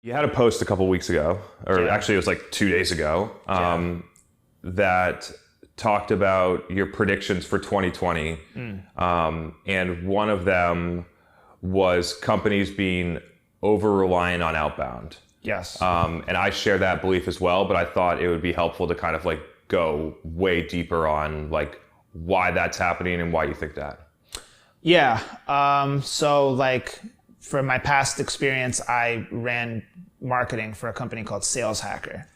You had a post a couple weeks ago, or actually it was like 2 days ago, that talked about your predictions for 2020. And one of them was companies being over-reliant on outbound. Yes. And I share that belief as well, but I thought it would be helpful to kind of like go way deeper on like why that's happening and why you think that. Yeah. So like for my past experience, I ran marketing for a company called Sales Hacker.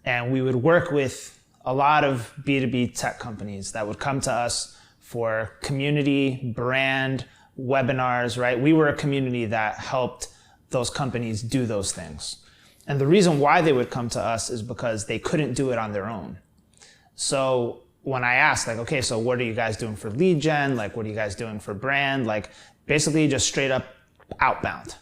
And we would work with a lot of B2B tech companies that would come to us for community, brand, webinars, right? We were a community that helped those companies do those things. And the reason why they would come to us is because they couldn't do it on their own. So when I asked, like, okay, so what are you guys doing for lead gen? Like, what are you guys doing for brand? Like, basically just straight up outbound.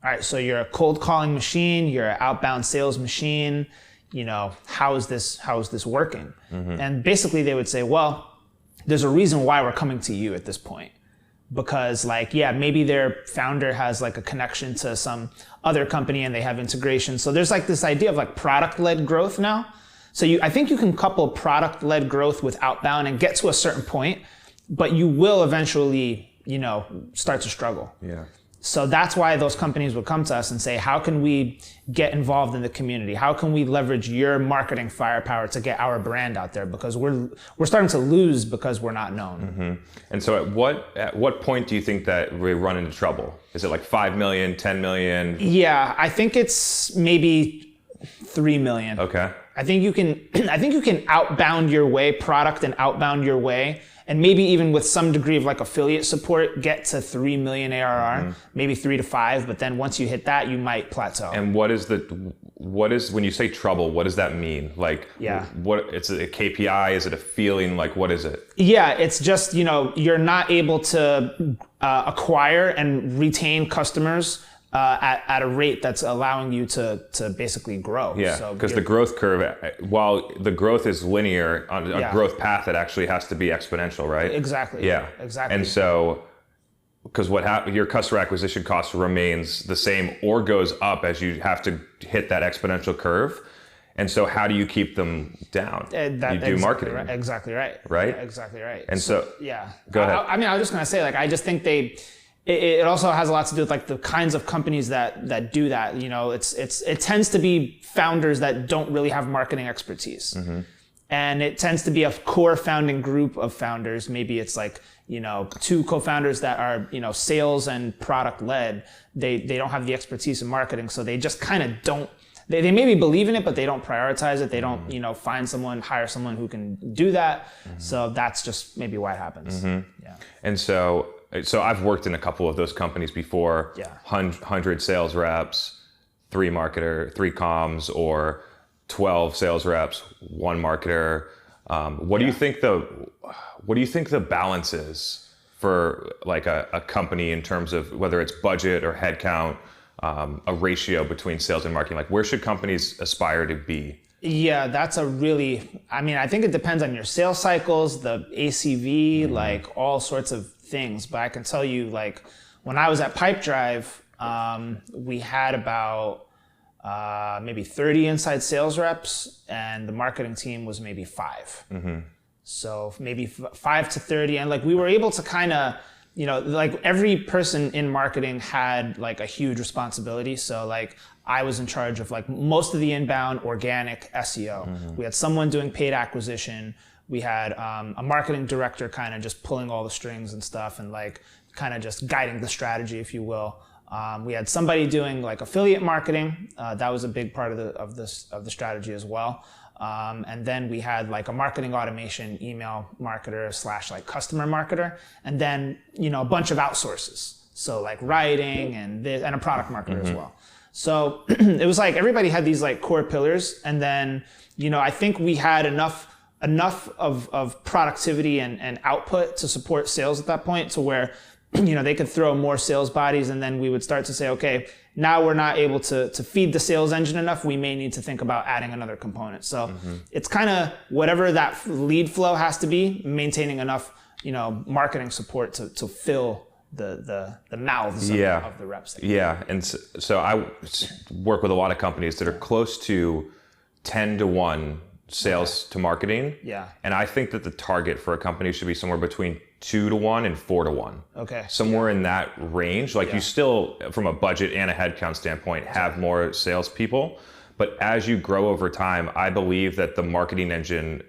All right, so you're a cold calling machine, you're an outbound sales machine, you know, how is this working? And basically they would say, well, there's a reason why we're coming to you at this point. Because like, yeah, maybe their founder has like a connection to some other company and they have integration. So there's like this idea of like product-led growth now. So I think you can couple product-led growth with outbound and get to a certain point, but you will eventually, you know, start to struggle. Yeah. So that's why those companies would come to us and say, how can we get involved in the community? How can we leverage your marketing firepower to get our brand out there? Because we're starting to lose because we're not known. And so at what point do you think that we run into trouble? Is it like 5 million, 10 million? Yeah, I think it's maybe 3 million. Okay. I think you can outbound your way, product and outbound your way, and maybe even with some degree of like affiliate support, get to 3 million ARR, maybe 3 to 5. But then once you hit that, you might plateau. And what is when you say trouble, what does that mean? Like, it's a KPI? Is it a feeling? Like, what is it? Yeah, it's just, you know, you're not able to acquire and retain customers at a rate that's allowing you to basically grow. Yeah, so because the growth curve, while the growth is linear, on a growth path, it actually has to be exponential, right? Exactly. Yeah, exactly. And so, because your customer acquisition cost remains the same or goes up as you have to hit that exponential curve. And so how do you keep them down? You do marketing. Right, exactly right. Right? Yeah, exactly right. And so go ahead. I mean, I was just going to say, like, I just think it also has a lot to do with like the kinds of companies that do that. You know, it tends to be founders that don't really have marketing expertise. And it tends to be a core founding group of founders. Maybe it's like, you know, 2 co-founders that are, you know, sales and product led. They don't have the expertise in marketing. So they just kind of don't, they maybe believe in it, but they don't prioritize it. They don't, you know, hire someone who can do that. So that's just maybe why it happens. Yeah. And so I've worked in a couple of those companies before. 100 sales reps, 3 comms, or 12 sales reps, 1 marketer. What do you think the balance is for like a company in terms of whether it's budget or headcount, a ratio between sales and marketing? Like, where should companies aspire to be? Yeah, that's I think it depends on your sales cycles, the ACV, like all sorts of things. But I can tell you, like, when I was at Pipedrive, we had about maybe 30 inside sales reps, and the marketing team was maybe 5. So maybe 5 to 30. And like, we were able to kind of, you know, like every person in marketing had like a huge responsibility. So like, I was in charge of like most of the inbound organic SEO. We had someone doing paid acquisition. We had a marketing director kind of just pulling all the strings and stuff and like kind of just guiding the strategy, if you will. We had somebody doing like affiliate marketing. That was a big part of the strategy as well. And then we had like a marketing automation email marketer / like customer marketer, and then, you know, a bunch of outsources. So like writing and a product marketer as well. So it was like everybody had these like core pillars, and then, you know, I think we had enough of productivity and output to support sales at that point to where, you know, they could throw more sales bodies, and then we would start to say, okay, now we're not able to feed the sales engine enough. We may need to think about adding another component. So it's kind of whatever that lead flow has to be, maintaining enough, you know, marketing support to fill the mouths of the reps. Yeah. And so I work with a lot of companies that are close to 10-to-1 sales to marketing. Yeah. And I think that the target for a company should be somewhere between 2-to-1 and 4-to-1. Okay. Somewhere in that range. Like you still, from a budget and a headcount standpoint, have more salespeople. But as you grow over time, I believe that the marketing engine,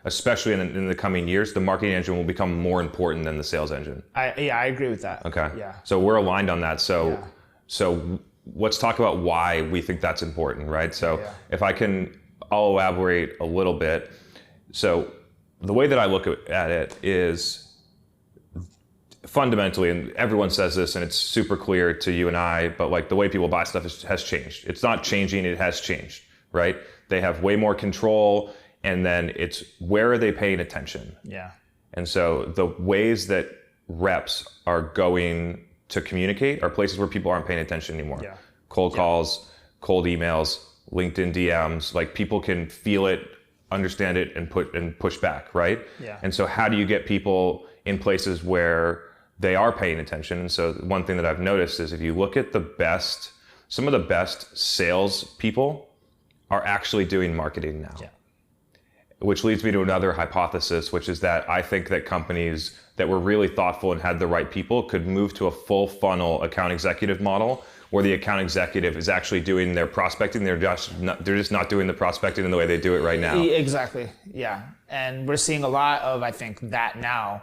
especially in the coming years, the marketing engine will become more important than the sales engine. I agree with that. Okay. Yeah. So we're aligned on that. So let's talk about why we think that's important, right? So if I'll elaborate a little bit. So the way that I look at it is fundamentally, and everyone says this and it's super clear to you and I, but like the way people buy stuff has changed. It's not changing, it has changed, right? They have way more control, and then it's where are they paying attention? Yeah. And so the ways that reps are going to communicate are places where people aren't paying attention anymore. Yeah. Cold calls, cold emails, LinkedIn DMs, like people can feel it, understand it, and push back, right? Yeah. And so how do you get people in places where they are paying attention? And so one thing that I've noticed is if you look at some of the best sales people are actually doing marketing now. Yeah. Which leads me to another hypothesis, which is that I think that companies that were really thoughtful and had the right people could move to a full funnel account executive model where the account executive is actually doing their prospecting. They're just not doing the prospecting in the way they do it right now. Exactly. Yeah. And we're seeing a lot of, I think, that now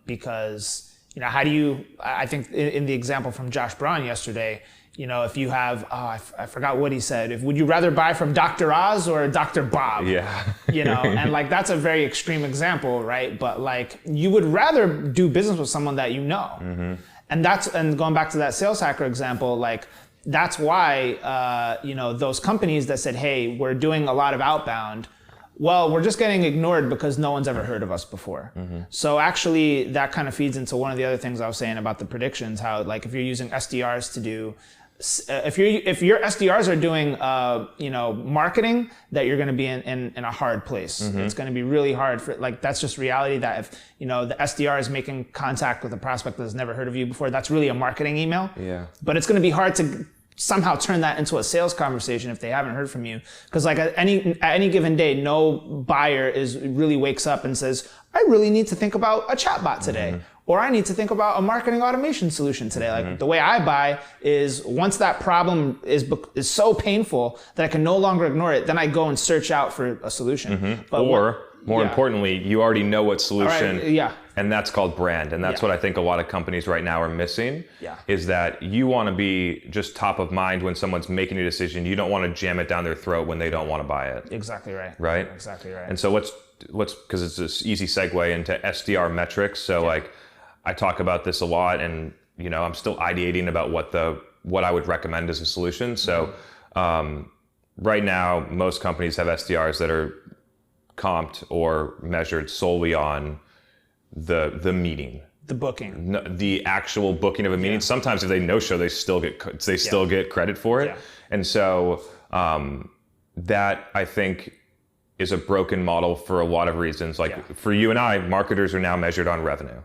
because, I think in the example from Josh Braun yesterday, if you have, I forgot what he said. Would you rather buy from Dr. Oz or Dr. Bob? Yeah. And like, that's a very extreme example, right? But like, you would rather do business with someone that you know. Mm-hmm. And going back to that sales hacker example, like, that's why, those companies that said, hey, we're doing a lot of outbound, well, we're just getting ignored because no one's ever heard of us before. Mm-hmm. So actually that kind of feeds into one of the other things I was saying about the predictions, how like if you're using SDRs to do, if your SDRs are doing, marketing, that you're going to be in a hard place. Mm-hmm. It's going to be really hard that's just reality that if, the SDR is making contact with a prospect that has never heard of you before, that's really a marketing email. Yeah. But it's going to be hard to somehow turn that into a sales conversation if they haven't heard from you. Because like at any given day, no buyer really wakes up and says, I really need to think about a chatbot today. Mm-hmm. Or I need to think about a marketing automation solution today. Like the way I buy is once that problem is so painful that I can no longer ignore it, then I go and search out for a solution. Mm-hmm. But more importantly, you already know what solution. Right. And that's called brand. And that's what I think a lot of companies right now are missing. Is that you want to be just top of mind when someone's making a decision. You don't want to jam it down their throat when they don't want to buy it. Exactly right. Right? Exactly right. And so let's because it's this easy segue into SDR metrics. So like I talk about this a lot, and I'm still ideating about what I would recommend as a solution. So right now, most companies have SDRs that are comped or measured solely on the meeting, the booking, the actual booking of a meeting. Sometimes if they no show, they still get credit for it. And so that I think is a broken model for a lot of reasons. Like for you and I, marketers are now measured on revenue.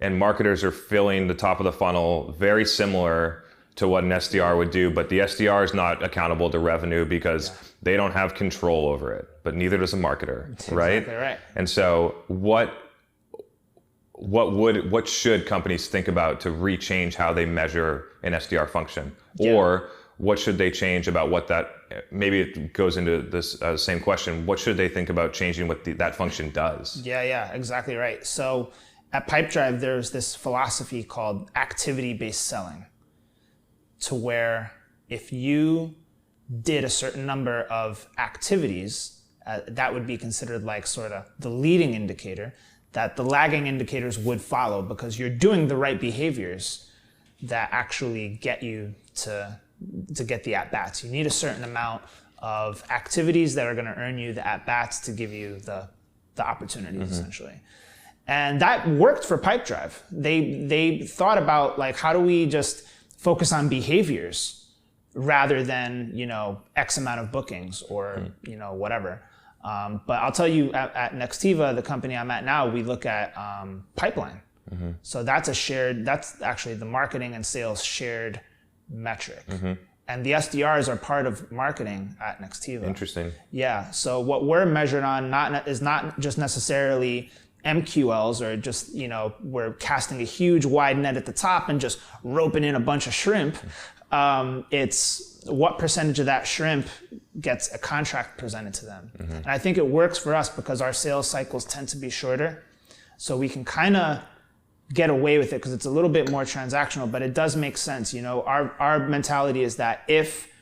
And marketers are filling the top of the funnel very similar to what an SDR would do, but the SDR is not accountable to revenue because they don't have control over it, but neither does a marketer, right? Exactly right. And so what should companies think about to rechange how they measure an SDR function? Or what should they change about what that, maybe it goes into this same question, what should they think about changing what that function does? Yeah, exactly right. So at Pipedrive, there's this philosophy called activity-based selling, to where if you did a certain number of activities, that would be considered like sort of the leading indicator, that the lagging indicators would follow because you're doing the right behaviors that actually get you to get the at-bats. You need a certain amount of activities that are going to earn you the at-bats to give you the opportunities, essentially. And that worked for Pipedrive. They thought about like, how do we just focus on behaviors rather than, X amount of bookings or, whatever. But I'll tell you at Nextiva, the company I'm at now, we look at pipeline. So that's actually the marketing and sales shared metric. And the SDRs are part of marketing at Nextiva. Interesting. Yeah. So what we're measured on is not just necessarily MQLs or just, we're casting a huge wide net at the top and just roping in a bunch of shrimp. It's what percentage of that shrimp gets a contract presented to them. And I think it works for us because our sales cycles tend to be shorter. So we can kind of get away with it because it's a little bit more transactional, but it does make sense. Our mentality is that if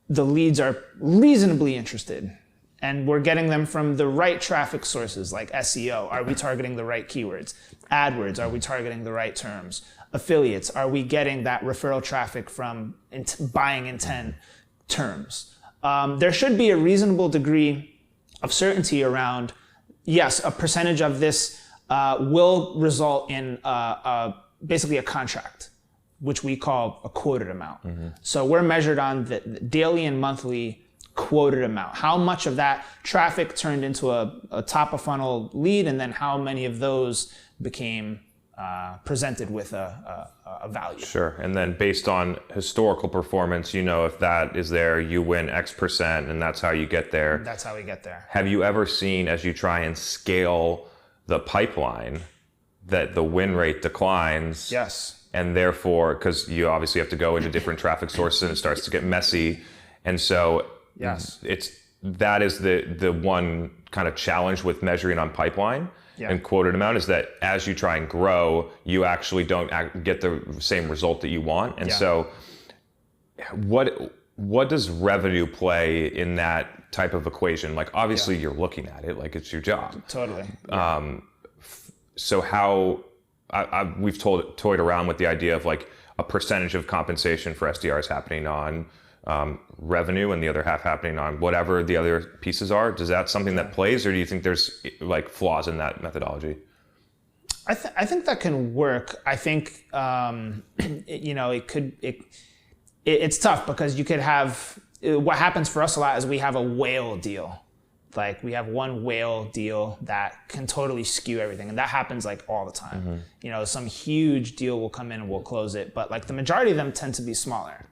the leads are reasonably interested and we're getting them from the right traffic sources like SEO, are we targeting the right keywords? AdWords, are we targeting the right terms? Affiliates, are we getting that referral traffic from buying intent terms? There should be a reasonable degree of certainty around, yes, a percentage of this will result in basically a contract, which we call a quoted amount. So we're measured on the daily and monthly quoted amount. How much of that traffic turned into a top of funnel lead, and then how many of those became presented with a value. Sure. And then based on historical performance, if that is there, you win X percent, and that's how you get there. That's how we get there. Have you ever seen, as you try and scale the pipeline, that the win rate declines? Yes. And therefore, because you obviously have to go into different traffic sources and it starts to get messy. And so yes, that is the one kind of challenge with measuring on pipeline. Yeah. And quoted amount is that as you try and grow, you actually don't get the same result that you want. And so what does revenue play in that type of equation? Like, obviously you're looking at it like it's your job. Totally. So how we've toyed around with the idea of like a percentage of compensation for SDRs happening on revenue and the other half happening on whatever the other pieces are. Does that something that plays, or do you think there's like flaws in that methodology? I think that can work. I think it's tough because you could have, what happens for us a lot is we have a whale deal. Like we have one whale deal that can totally skew everything, and that happens like all the time. Some huge deal will come in and we'll close it, but like the majority of them tend to be smaller.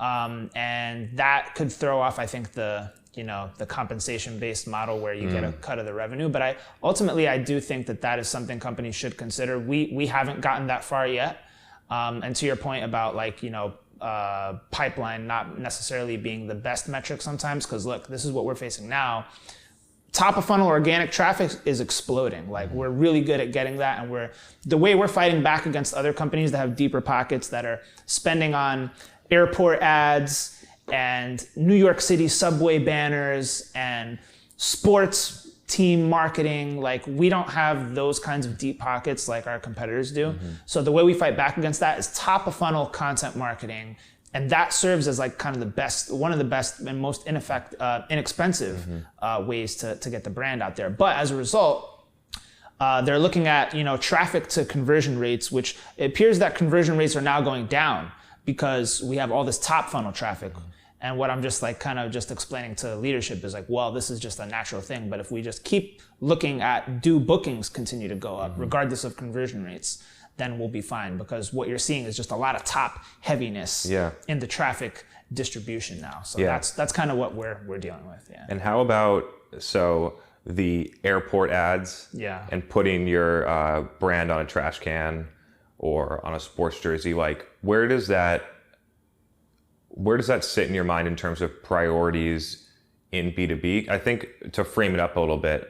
And that could throw off, I think, the compensation-based model where you get a cut of the revenue. But ultimately, I do think that is something companies should consider. We haven't gotten that far yet. And to your point about pipeline not necessarily being the best metric sometimes, because look, this is what we're facing now. Top of funnel organic traffic is exploding. Like we're really good at getting that, and the way we're fighting back against other companies that have deeper pockets that are spending on airport ads and New York City subway banners and sports team marketing. Like we don't have those kinds of deep pockets like our competitors do. So the way we fight back against that is top of funnel content marketing. And that serves as like kind of one of the best and most inexpensive ways to get the brand out there. But as a result, they're looking at, traffic to conversion rates, which it appears that conversion rates are now going down because we have all this top funnel traffic. And what I'm just just explaining to leadership is like, well, this is just a natural thing. But if we just keep looking at do bookings continue to go up regardless of conversion rates, then we'll be fine, because what you're seeing is just a lot of top heaviness in the traffic distribution now. So that's kind of what we're dealing with. Yeah. And how about the airport ads and putting your brand on a trash can or on a sports jersey? Like where does that sit in your mind in terms of priorities in B2B? I think to frame it up a little bit,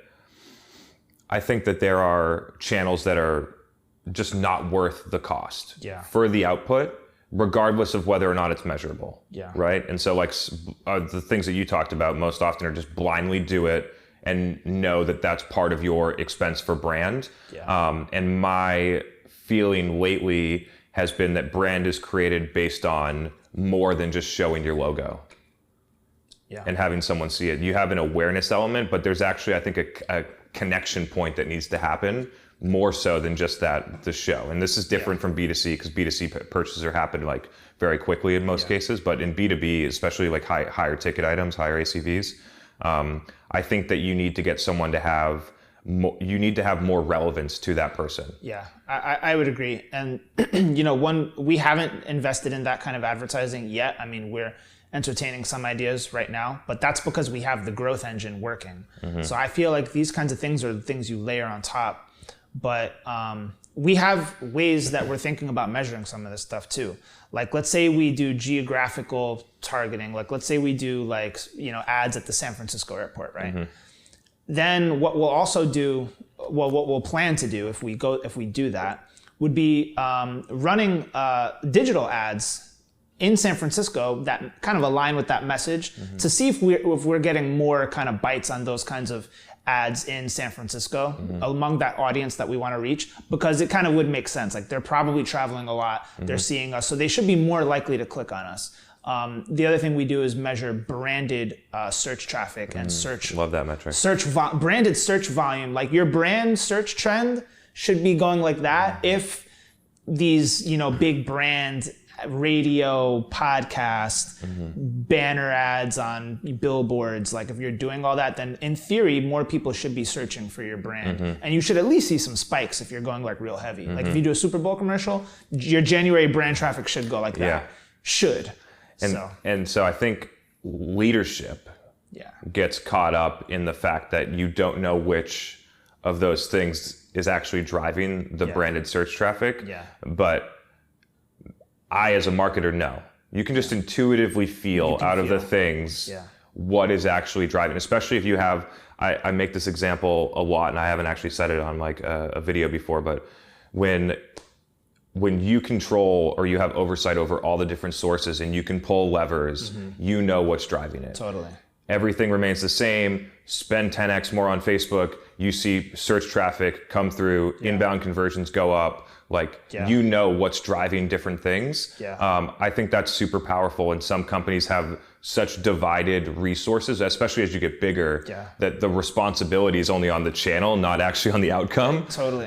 I think that there are channels that are just not worth the cost for the output, regardless of whether or not it's measurable. Right. And so like the things that you talked about most often are just blindly do it and know that that's part of your expense for brand. And my feeling lately has been that brand is created based on more than just showing your logo and having someone see it. You have an awareness element, but there's actually, I think, a connection point that needs to happen more so than just the show. And this is different from B2C, because B2C purchases are happening like very quickly in most cases, but in B2B, especially like higher ticket items, higher ACVs, I think that you need to get someone to have you need to have more relevance to that person. Yeah, I would agree. And we haven't invested in that kind of advertising yet. I mean, we're entertaining some ideas right now, but that's because we have the growth engine working. So I feel like these kinds of things are the things you layer on top. But we have ways that we're thinking about measuring some of this stuff too. Like, let's say we do geographical targeting. Like, let's say we do ads at the San Francisco airport, right? Then what we'll also do, what we'll plan to do if we do that, would be running digital ads in San Francisco that kind of align with that message to see if we're getting more kind of bites on those kinds of ads in San Francisco among that audience that we want to reach, because it kind of would make sense. Like, they're probably traveling a lot, they're seeing us, so they should be more likely to click on us. The other thing we do is measure branded search traffic and search. Love that metric. Branded search volume. Like, your brand search trend should be going like that if these big brand radio, podcast, banner ads on billboards, like if you're doing all that, then in theory more people should be searching for your brand, and you should at least see some spikes if you're going like real heavy. Like, if you do a Super Bowl commercial, your January brand traffic should go like that. Should. And so I think leadership gets caught up in the fact that you don't know which of those things is actually driving the branded search traffic. But I, as a marketer, know. You can just intuitively feel out of the things what is actually driving, especially if you have, I make this example a lot, and I haven't actually said it on like a video before, but when you control or you have oversight over all the different sources and you can pull levers, you know what's driving it. Totally. Everything remains the same. Spend 10x more on Facebook. You see search traffic come through, inbound conversions go up. Like, you know what's driving different things. I think that's super powerful. And some companies have such divided resources, especially as you get bigger, that the responsibility is only on the channel, not actually on the outcome. Totally.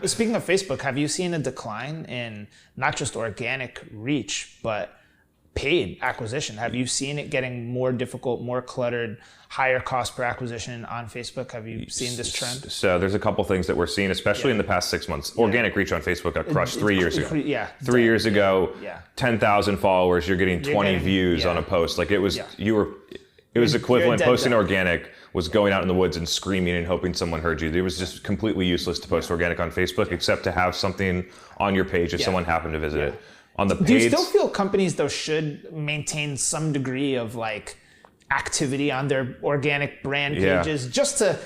Speaking of Facebook, have you seen a decline in not just organic reach, but paid acquisition? Have you seen it getting more difficult, more cluttered, higher cost per acquisition on Facebook? Have you seen this trend? So there's a couple things that we're seeing, especially in the past 6 months. Organic reach on Facebook got crushed 3 years ago. 3 years ago, 10,000 followers, you're getting 20 views on a post. Like, it was equivalent. Posting organic was going out in the woods and screaming and hoping someone heard you. It was just completely useless to post organic on Facebook, except to have something on your page if someone happened to visit it. On the Do you still feel companies though should maintain some degree of like activity on their organic brand pages just to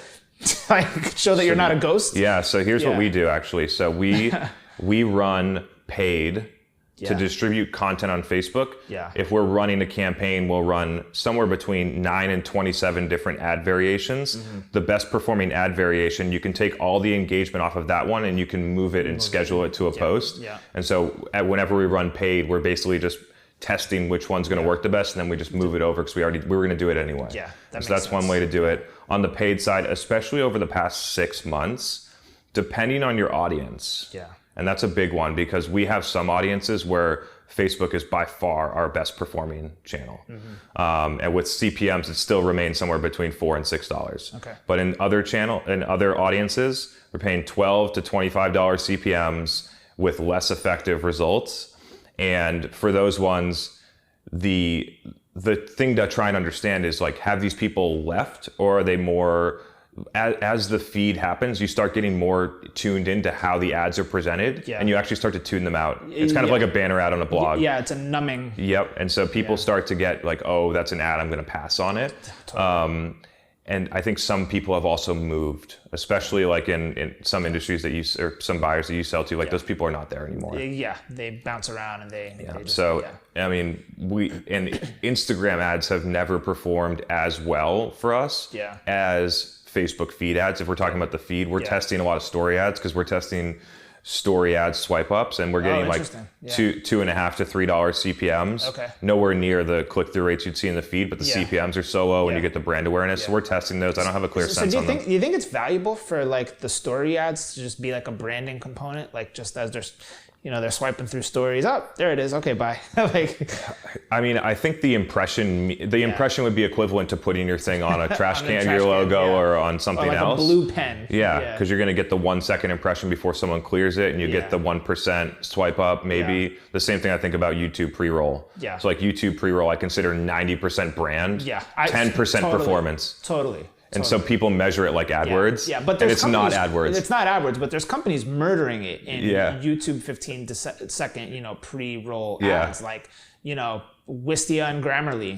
like show that you're not a ghost? Yeah, so here's what we do actually. So we run paid to distribute content on Facebook. If we're running a campaign, we'll run somewhere between 9 and 27 different ad variations. The best performing ad variation, you can take all the engagement off of that one and you can move it and schedule it to a post. And so whenever we run paid, we're basically just testing which one's going to work the best, and then we just move it over because we were going to do it anyway. So that's sense. one way to do it. On the paid side, especially over the past 6 months, depending on your audience. And that's a big one because we have some audiences where Facebook is by far our best performing channel. And with CPMs, it still remains somewhere between $4 and $6. But in other audiences, we're paying $12 to $25 CPMs with less effective results. And for those ones, the thing to try and understand is like, have these people left, or are they more, as the feed happens, you start getting more tuned into how the ads are presented, and you actually start to tune them out. It's kind of like a banner ad on a blog. It's a numbing. And so people start to get like, oh, that's an ad, I'm going to pass on it. And I think some people have also moved, especially like in some industries that or some buyers that you sell to, like those people are not there anymore. They bounce around and they just, I mean, Instagram ads have never performed as well for us as Facebook feed ads. If we're talking about the feed, we're testing a lot of story ads because we're testing story ads swipe ups, and we're getting like $2.5 to $3 CPMs. Nowhere near the click-through rates you'd see in the feed, but the CPMs are so low and you get the brand awareness. So we're testing those. I don't have a clear sense on them. Do you think it's valuable for like the story ads to just be like a branding component, like just as there's, they're swiping through stories. Oh, there it is. Okay, bye. Like, I mean, I think the impression would be equivalent to putting your thing on a trash can, your logo, or on something or like else. A blue pen. Yeah, because you're going to get the 1 second impression before someone clears it, and you get the 1% swipe up, maybe. Yeah. The same thing I think about YouTube pre-roll. Yeah. So like YouTube pre-roll, I consider 90% brand, 10% performance. Totally. And so people measure it like AdWords. Yeah, but it's not AdWords. It's not AdWords, but there's companies murdering it in YouTube 15-second, pre-roll ads, like, Wistia and Grammarly.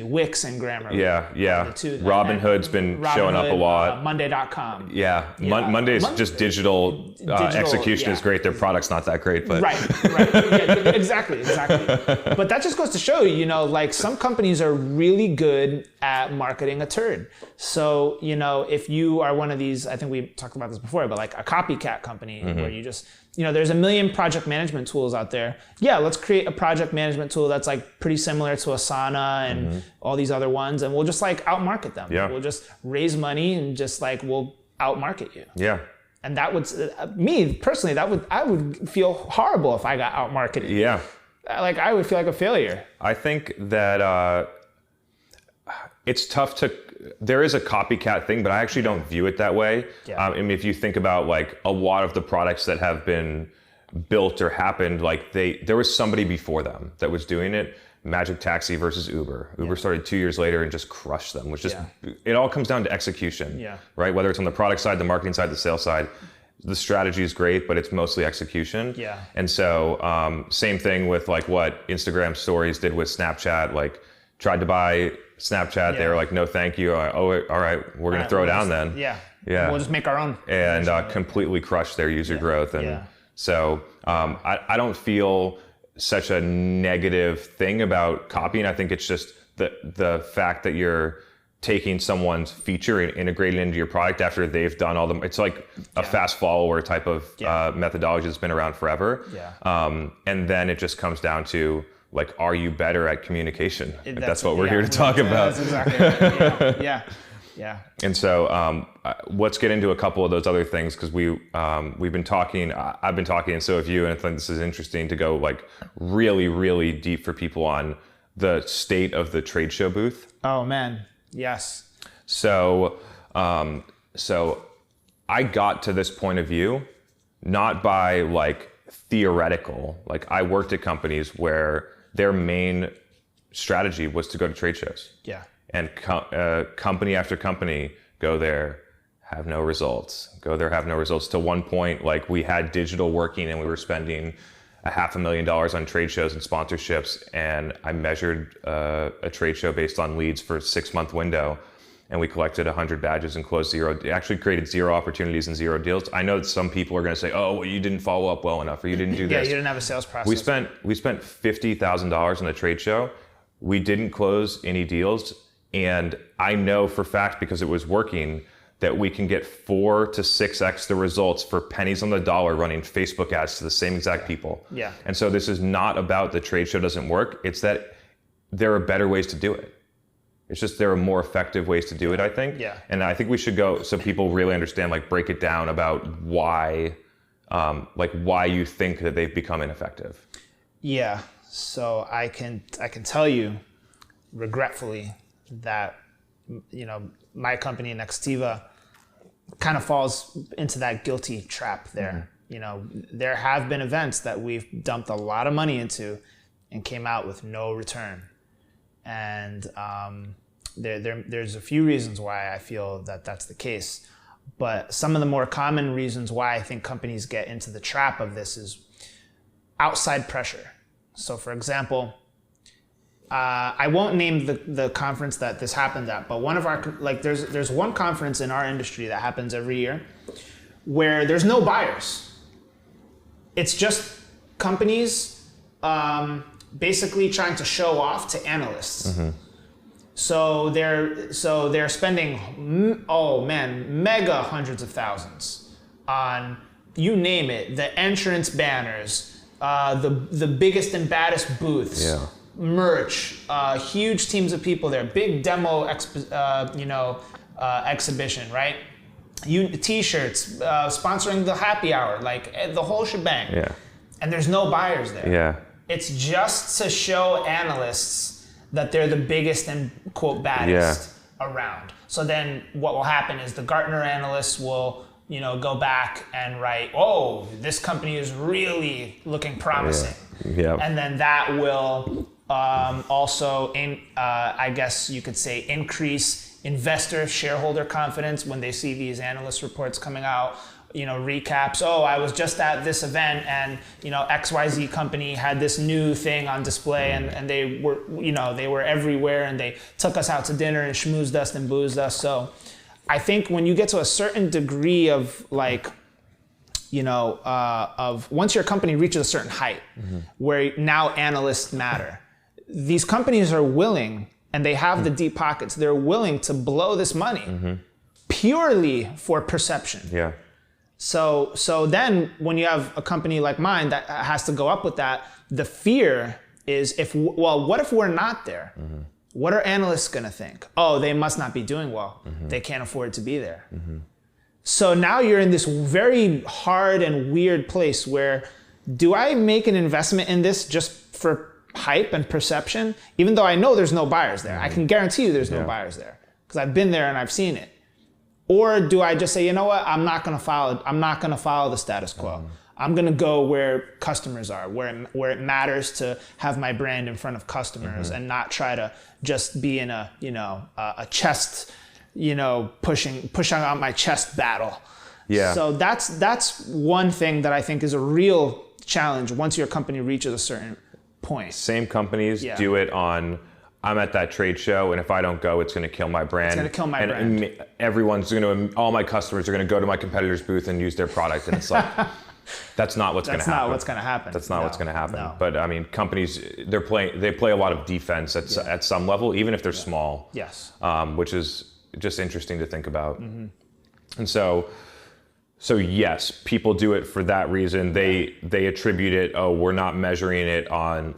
Wix and Grammarly. Yeah. Robinhood's been showing up a lot. Monday.com. Yeah. Monday's just digital execution is great. Their product's not that great, but right. Yeah, exactly. But that just goes to show, like some companies are really good at marketing a turd. So, if you are one of these, I think we talked about this before, but like a copycat company where you just, there's a million project management tools out there. Yeah, let's create a project management tool that's like pretty similar to Asana and all these other ones, and we'll just like outmarket them. Yeah. We'll just raise money and just like we'll outmarket you. Yeah. And that would, me personally, I would feel horrible if I got outmarketed. Yeah. Like I would feel like a failure. I think that it's tough to. There is a copycat thing, but I actually don't view it that way. Yeah. I mean, if you think about like a lot of the products that have been built or happened, like there was somebody before them that was doing it. Magic Taxi versus Uber. Uber started 2 years later and just crushed them, which it all comes down to execution, right? Whether it's on the product side, the marketing side, the sales side, the strategy is great, but it's mostly execution. Yeah. And so same thing with like what Instagram stories did with Snapchat, like tried to buy Snapchat. They were like, no, thank you. All right, we're going to throw down then. Yeah. Yeah. We'll just make our own. And completely crush their user growth. And so I don't feel such a negative thing about copying. I think it's just the fact that you're taking someone's feature and integrating it into your product after they've done all the, it's like a fast follower type of methodology that's been around forever. Yeah. And then it just comes down to like, are you better at communication? That's what we're here to talk about. That's exactly right. Yeah. And so let's get into a couple of those other things, because we've been talking, I've been talking, and so have you, and I think this is interesting to go like really, really deep for people on the state of the trade show booth. Oh man, yes. So I got to this point of view not by like theoretical, like I worked at companies where their main strategy was to go to trade shows. Yeah. And company after company go there, have no results. Go there, have no results. To one point, like we had digital working and we were spending $500,000 on trade shows and sponsorships. And I measured a trade show based on leads for a 6-month window. And we collected 100 badges and closed zero. It actually created 0 opportunities and 0 deals. I know that some people are going to say, "Oh, well, you didn't follow up well enough, or you didn't do this." Yeah, you didn't have a sales process. We spent $50,000 on a trade show. We didn't close any deals, and I know for a fact, because it was working, that we can get 4 to 6x the results for pennies on the dollar running Facebook ads to the same exact people. Yeah. And so this is not about the trade show doesn't work. It's that there are better ways to do it. It's just there are more effective ways to do it, I think. Yeah. And I think we should go so people really understand, like break it down about why you think that they've become ineffective. Yeah. So I can tell you regretfully that, my company Nextiva kind of falls into that guilty trap there. Mm-hmm. There have been events that we've dumped a lot of money into and came out with no return. And there's a few reasons why I feel that that's the case. But some of the more common reasons why I think companies get into the trap of this is outside pressure. So for example, I won't name the conference that this happened at, but one of our, like there's one conference in our industry that happens every year where there's no buyers. It's just companies basically trying to show off to analysts. Mm-hmm. So they're spending, mega hundreds of thousands on, you name it, the entrance banners, the biggest and baddest booths, merch, huge teams of people there, big demo exhibition, right? T-shirts, sponsoring the happy hour, like the whole shebang. Yeah. And there's no buyers there. Yeah. It's just to show analysts that they're the biggest and quote baddest around. So then what will happen is the Gartner analysts will, go back and write, oh, this company is really looking promising. Yeah. And then that will also, I guess you could say, increase investor shareholder confidence when they see these analyst reports coming out, recaps. Oh, I was just at this event and, XYZ company had this new thing on display and they were, they were everywhere and they took us out to dinner and schmoozed us and boozed us. So I think when you get to a certain degree of of once your company reaches a certain height where now analysts matter, these companies are willing, and they have the deep pockets, they're willing to blow this money purely for perception. Yeah. So then when you have a company like mine that has to go up with that, the fear is what if we're not there? What are analysts gonna think? Oh, they must not be doing well. They can't afford to be there. So now you're in this very hard and weird place where, do I make an investment in this just for hype and perception? Even though I know there's no buyers there. I can guarantee you there's no buyers there because I've been there and I've seen it. Or do I just say, you know what, I'm not gonna follow the status quo. I'm gonna go where customers are, where it matters to have my brand in front of customers and not try to just be in a chest, pushing out my chest battle. Yeah. So that's one thing that I think is a real challenge once your company reaches a certain point. Same companies do it on, I'm at that trade show, and if I don't go, it's going to kill my brand. It's going to kill my brand. All my customers are going to go to my competitor's booth and use their product, and it's like, that's not what's going to happen. That's not what's going to happen. That's not what's going to happen. No. But I mean, companies, they play a lot of defense at some level, even if they're small. Yes. Which is just interesting to think about. And so yes, people do it for that reason. They attribute it, we're not measuring it on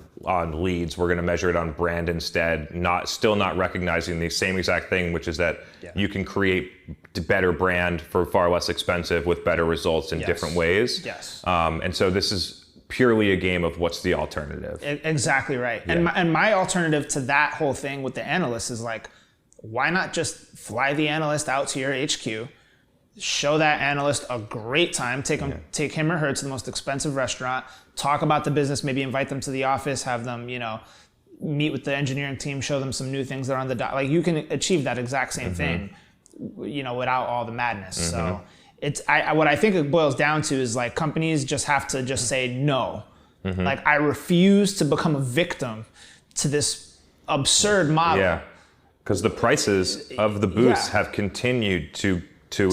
leads, we're going to measure it on brand instead, still not recognizing the same exact thing, which is that you can create better brand for far less expensive with better results in different ways. Yes. And so this is purely a game of what's the alternative. Exactly right. Yeah. And my alternative to that whole thing with the analyst is like, why not just fly the analyst out to your HQ, show that analyst a great time, take him or her to the most expensive restaurant, talk about the business, maybe invite them to the office, have them, meet with the engineering team, show them some new things that are on the like you can achieve that exact same thing, without all the madness. So what I think it boils down to is like companies just have to just say no. Like I refuse to become a victim to this absurd model. Yeah, because the prices of the booths have continued to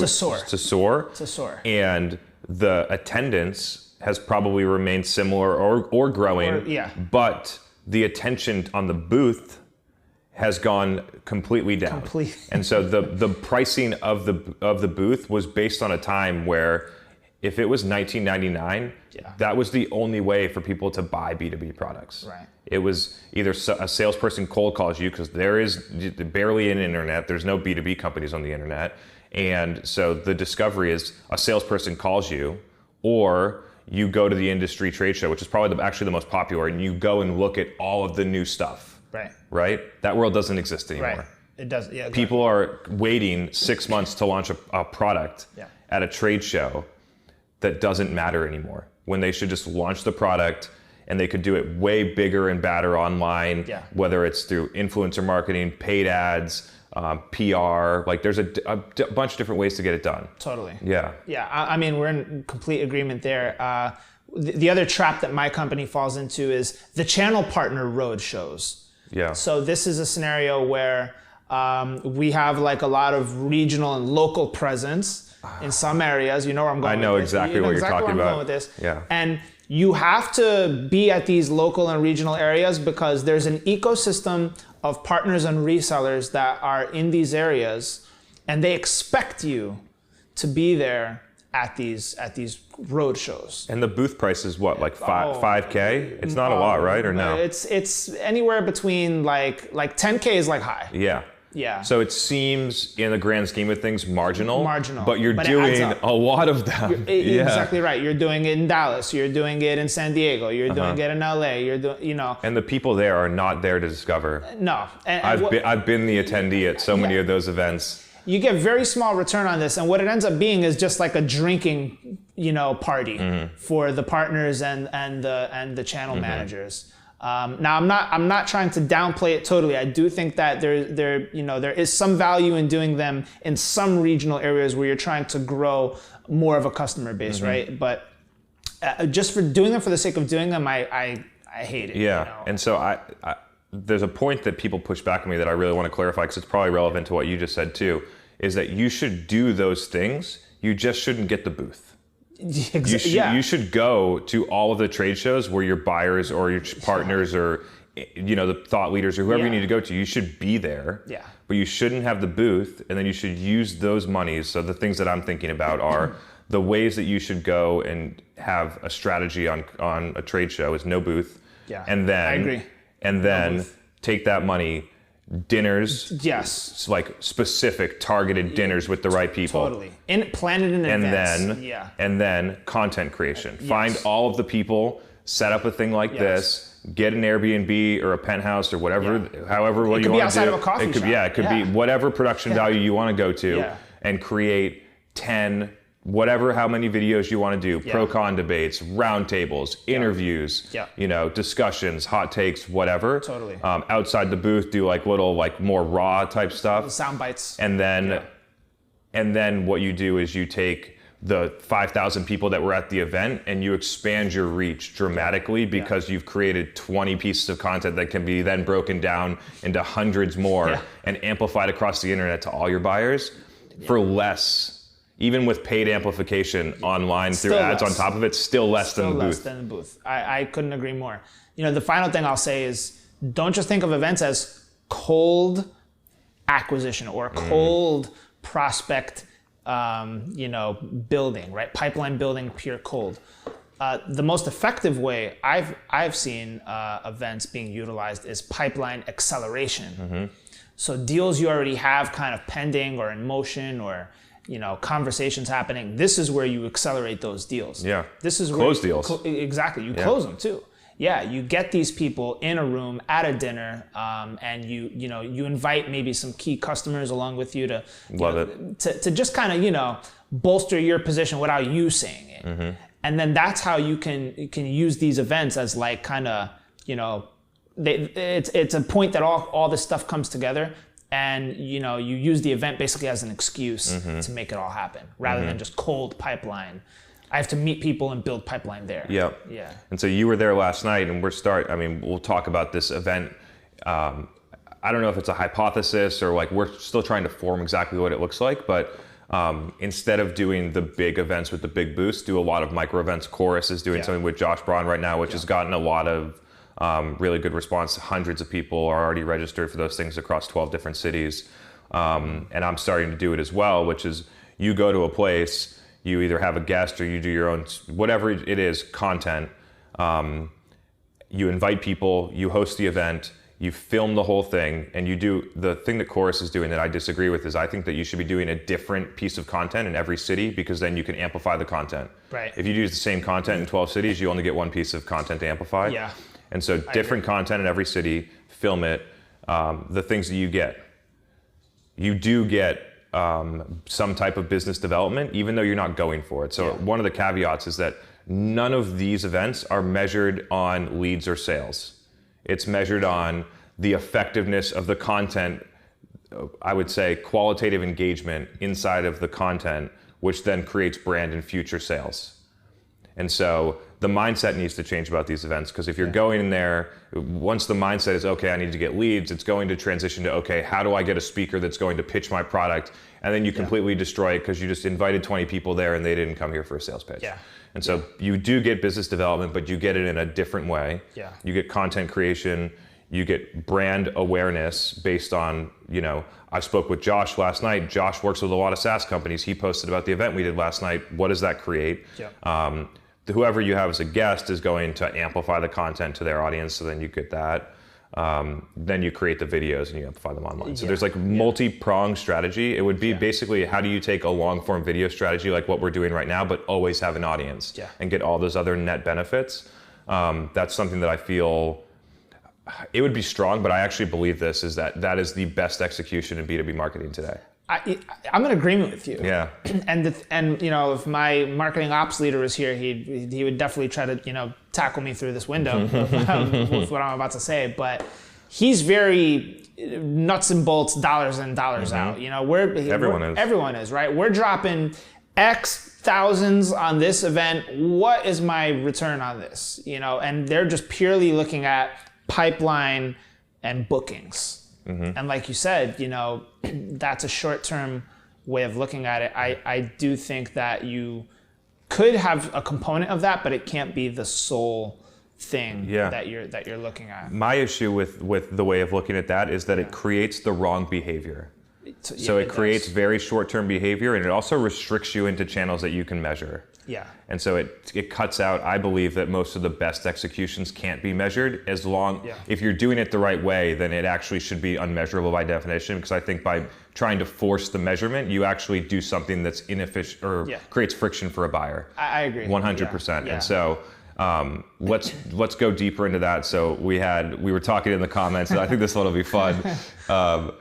soar. And the attendance has probably remained similar or growing. But the attention on the booth has gone completely down. And so the pricing of the booth was based on a time where if it was $19.99, that was the only way for people to buy B2B products. Right. It was either a salesperson cold calls you because there is barely an internet. There's no B2B companies on the internet. And so the discovery is a salesperson calls you, or you go to the industry trade show, which is probably actually the most popular, and you go and look at all of the new stuff. Right? That world doesn't exist anymore. Right. It does. Yeah. People are waiting 6 months to launch a product at a trade show that doesn't matter anymore, when they should just launch the product, and they could do it way bigger and badder online, whether it's through influencer marketing, paid ads, PR, like there's a bunch of different ways to get it done. Totally. Yeah. Yeah, I mean, we're in complete agreement there. The other trap that my company falls into is the channel partner road shows. Yeah. So this is a scenario where we have like a lot of regional and local presence in some areas. You know where I'm going. I know with exactly this. what you're talking about. Going with this. Yeah. And you have to be at these local and regional areas because there's an ecosystem of partners and resellers that are in these areas, and they expect you to be there at these road shows. And the booth price is what, like $5K? It's not a lot, right? Or no? It's anywhere between like 10K is like high. Yeah. Yeah. So it seems, in the grand scheme of things, marginal. But you're But doing a lot of them. Exactly right. You're doing it in Dallas. You're doing it in San Diego. You're doing it in LA. You're doing, you know. And the people there are not there to discover. No. I've been the attendee at so many of those events. You get very small return on this, and what it ends up being is just like a drinking, party for the partners and the channel managers. Now I'm not trying to downplay it totally. I do think that there is some value in doing them in some regional areas where you're trying to grow more of a customer base, right? But just for doing them for the sake of doing them, I hate it. Yeah, and so I there's a point that people push back on me that I really want to clarify because it's probably relevant to what you just said too, is that you should do those things, you just shouldn't get the booth. You should go to all of the trade shows where your buyers or your partners or the thought leaders or whoever you need to go to, you should be there. Yeah. But you shouldn't have the booth, and then you should use those monies. So the things that I'm thinking about are the ways that you should go and have a strategy on a trade show is no booth. Yeah. And then I agree. And then take that money, dinners. Yes. Like specific targeted dinners with the right people. Totally. Plan it in advance. And then content creation. Find all of the people, set up a thing like this, get an Airbnb or a penthouse or whatever, however what you want to do. It could be outside of a coffee shop. It could be whatever production value you want to go to and create 10 how many videos you want to do, pro-con debates, roundtables, interviews, discussions, hot takes, whatever. Totally. Outside the booth, do like little, like more raw type stuff. Sound bites. And then what you do is you take the 5,000 people that were at the event and you expand your reach dramatically because you've created 20 pieces of content that can be then broken down into hundreds more and amplified across the internet to all your buyers for less. Even with paid amplification online through ads on top of it, still less than the booth. I couldn't agree more. The final thing I'll say is don't just think of events as cold acquisition or cold prospect, building, right? Pipeline building, pure cold. The most effective way I've seen events being utilized is pipeline acceleration. So deals you already have kind of pending or in motion or conversations happening. This is where you accelerate those deals. Yeah. This is close deals. Exactly. You close them too. Yeah. You get these people in a room at a dinner, and you invite maybe some key customers along with you to just kind of bolster your position without you saying it. And then that's how you can use these events as like kind of it's a point that all this stuff comes together. And you use the event basically as an excuse to make it all happen, rather than just cold pipeline. I have to meet people and build pipeline there. Yeah. And so you were there last night, and we'll talk about this event. I don't know if it's a hypothesis or like we're still trying to form exactly what it looks like, but instead of doing the big events with the big boosts, do a lot of micro events. Chorus is doing something with Josh Braun right now, which has gotten a lot of really good response. Hundreds of people are already registered for those things across 12 different cities. And I'm starting to do it as well, which is you go to a place, you either have a guest or you do your own, whatever it is, content. You invite people, you host the event, you film the whole thing, and you do the thing that Chorus is doing that I disagree with is I think that you should be doing a different piece of content in every city because then you can amplify the content. Right. If you use the same content in 12 cities, you only get one piece of content to amplify. Yeah. And so different content in every city, film it. The things that you do get some type of business development, even though you're not going for it. So one of the caveats is that none of these events are measured on leads or sales. It's measured on the effectiveness of the content, I would say qualitative engagement inside of the content, which then creates brand and future sales. And so the mindset needs to change about these events, because if you're going in there, once the mindset is, okay, I need to get leads, it's going to transition to, okay, how do I get a speaker that's going to pitch my product? And then you completely destroy it because you just invited 20 people there and they didn't come here for a sales pitch. Yeah. And so you do get business development, but you get it in a different way. Yeah. You get content creation, you get brand awareness based on, I spoke with Josh last night. Josh works with a lot of SaaS companies. He posted about the event we did last night. What does that create? Yeah. Whoever you have as a guest is going to amplify the content to their audience, so then you get that. then you create the videos and you amplify them online. So there's like multi-pronged strategy. It would be basically, how do you take a long form video strategy like what we're doing right now, but always have an audience and get all those other net benefits? That's something that I feel it would be strong, but I actually believe this is that is the best execution in B2B marketing today. I'm in agreement with you. Yeah. And you know, if my marketing ops leader was here, he would definitely try to, you know, tackle me through this window with what I'm about to say. But he's very nuts and bolts, dollars in, dollars out. You know, everyone is, right? We're dropping X thousands on this event. What is my return on this? You know, and they're just purely looking at pipeline and bookings. And like you said, you know, that's a short-term way of looking at it. I do think that you could have a component of that, but it can't be the sole thing that you're looking at. My issue with the way of looking at that is that it creates the wrong behavior. So it creates very short-term behavior, and it also restricts you into channels that you can measure. Yeah. And so it cuts out, I believe, that most of the best executions can't be measured as long, if you're doing it the right way, then it actually should be unmeasurable by definition, because I think by trying to force the measurement, you actually do something that's inefficient or creates friction for a buyer. I agree. 100%. And so let's go deeper into that. So we were talking in the comments, and I think this one will be fun.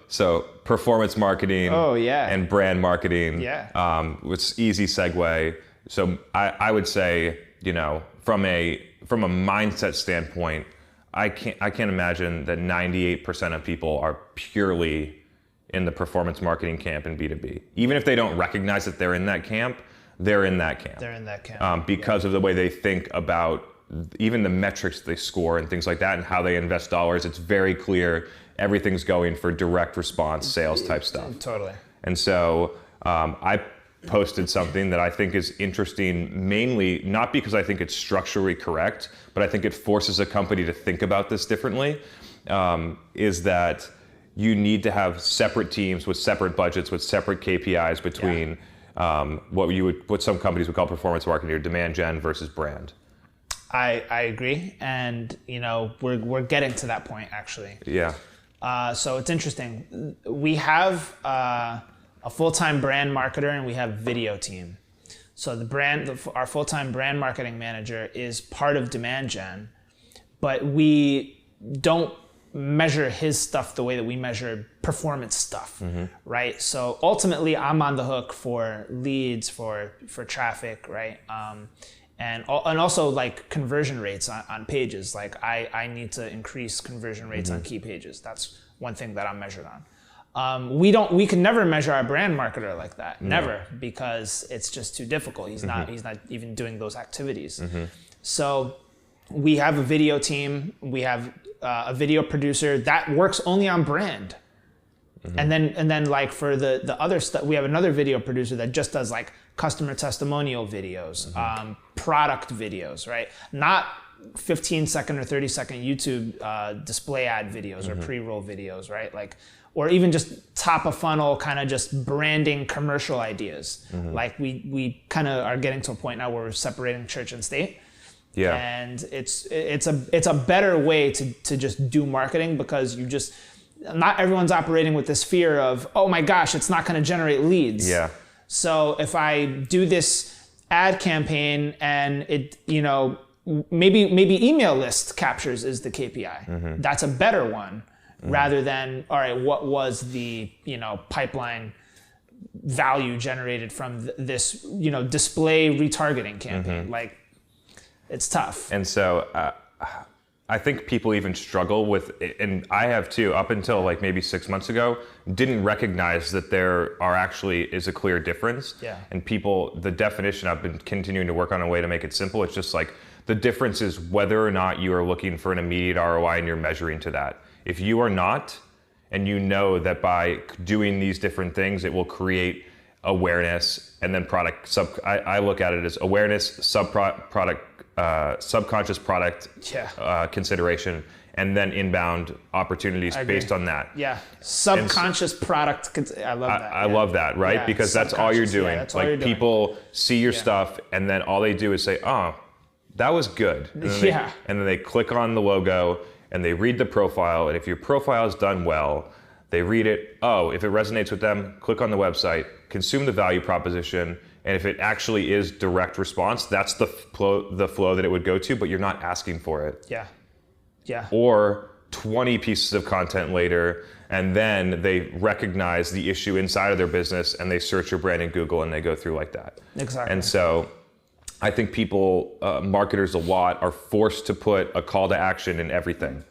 So performance marketing and brand marketing. It's easy segue. So I would say, you know, from a mindset standpoint, I can't imagine that 98% of people are purely in the performance marketing camp in B2B. Even if they don't recognize that they're in that camp, they're in that camp. They're in that camp. Because of the way they think about even the metrics they score and things like that, and how they invest dollars. It's very clear everything's going for direct response sales type stuff. Totally. And so I posted something that I think is interesting, mainly not because I think it's structurally correct, but I think it forces a company to think about this differently, is that you need to have separate teams with separate budgets, with separate KPIs between what some companies would call performance marketing or demand gen versus brand. I agree, and you know, we're getting to that point actually. Yeah. So it's interesting. We have a full-time brand marketer, and we have video team. So our full-time brand marketing manager is part of demand gen, but we don't measure his stuff the way that we measure performance stuff, right? So ultimately, I'm on the hook for leads, for traffic, right? And also like conversion rates on pages. Like I need to increase conversion rates on key pages. That's one thing that I'm measured on. We can never measure our brand marketer like that, never, because it's just too difficult. He's not even doing those activities. So we have a video team. We have a video producer that works only on brand. And then like for the other stuff, we have another video producer that just does like customer testimonial videos, product videos, right? Not 15-second or 30-second YouTube display ad videos or pre-roll videos, right? Like, or even just top of funnel kind of just branding commercial ideas. Like we kind of are getting to a point now where we're separating church and state. Yeah. And it's a better way to just do marketing, because not everyone's operating with this fear of, oh my gosh, it's not going to generate leads. Yeah. So if I do this ad campaign and it, you know, maybe email list captures is the KPI. That's a better one. Rather than, all right, what was the, you know, pipeline value generated from this, you know, display retargeting campaign? Like, it's tough. And so I think people even struggle with, and I have too, up until like maybe 6 months ago, didn't recognize that there is a clear difference. Yeah. And the definition, I've been continuing to work on a way to make it simple. It's just like, the difference is whether or not you are looking for an immediate ROI and you're measuring to that. If you are not, and you know that by doing these different things, it will create awareness and then I look at it as awareness, subconscious product consideration, and then inbound opportunities based on that. Yeah, subconscious product. I love that. I love that, right? Yeah, because that's all you're doing. That's like people see your stuff, and then all they do is say, "Oh, that was good." And then they click on the logo, and they read the profile, and if your profile is done well, they read it, oh, if it resonates with them, click on the website, consume the value proposition, and if it actually is direct response, that's the flow that it would go to, but you're not asking for it. Yeah. Yeah. Or 20 pieces of content later, and then they recognize the issue inside of their business and they search your brand in Google and they go through like that. Exactly. And so I think people, marketers a lot, are forced to put a call to action in everything.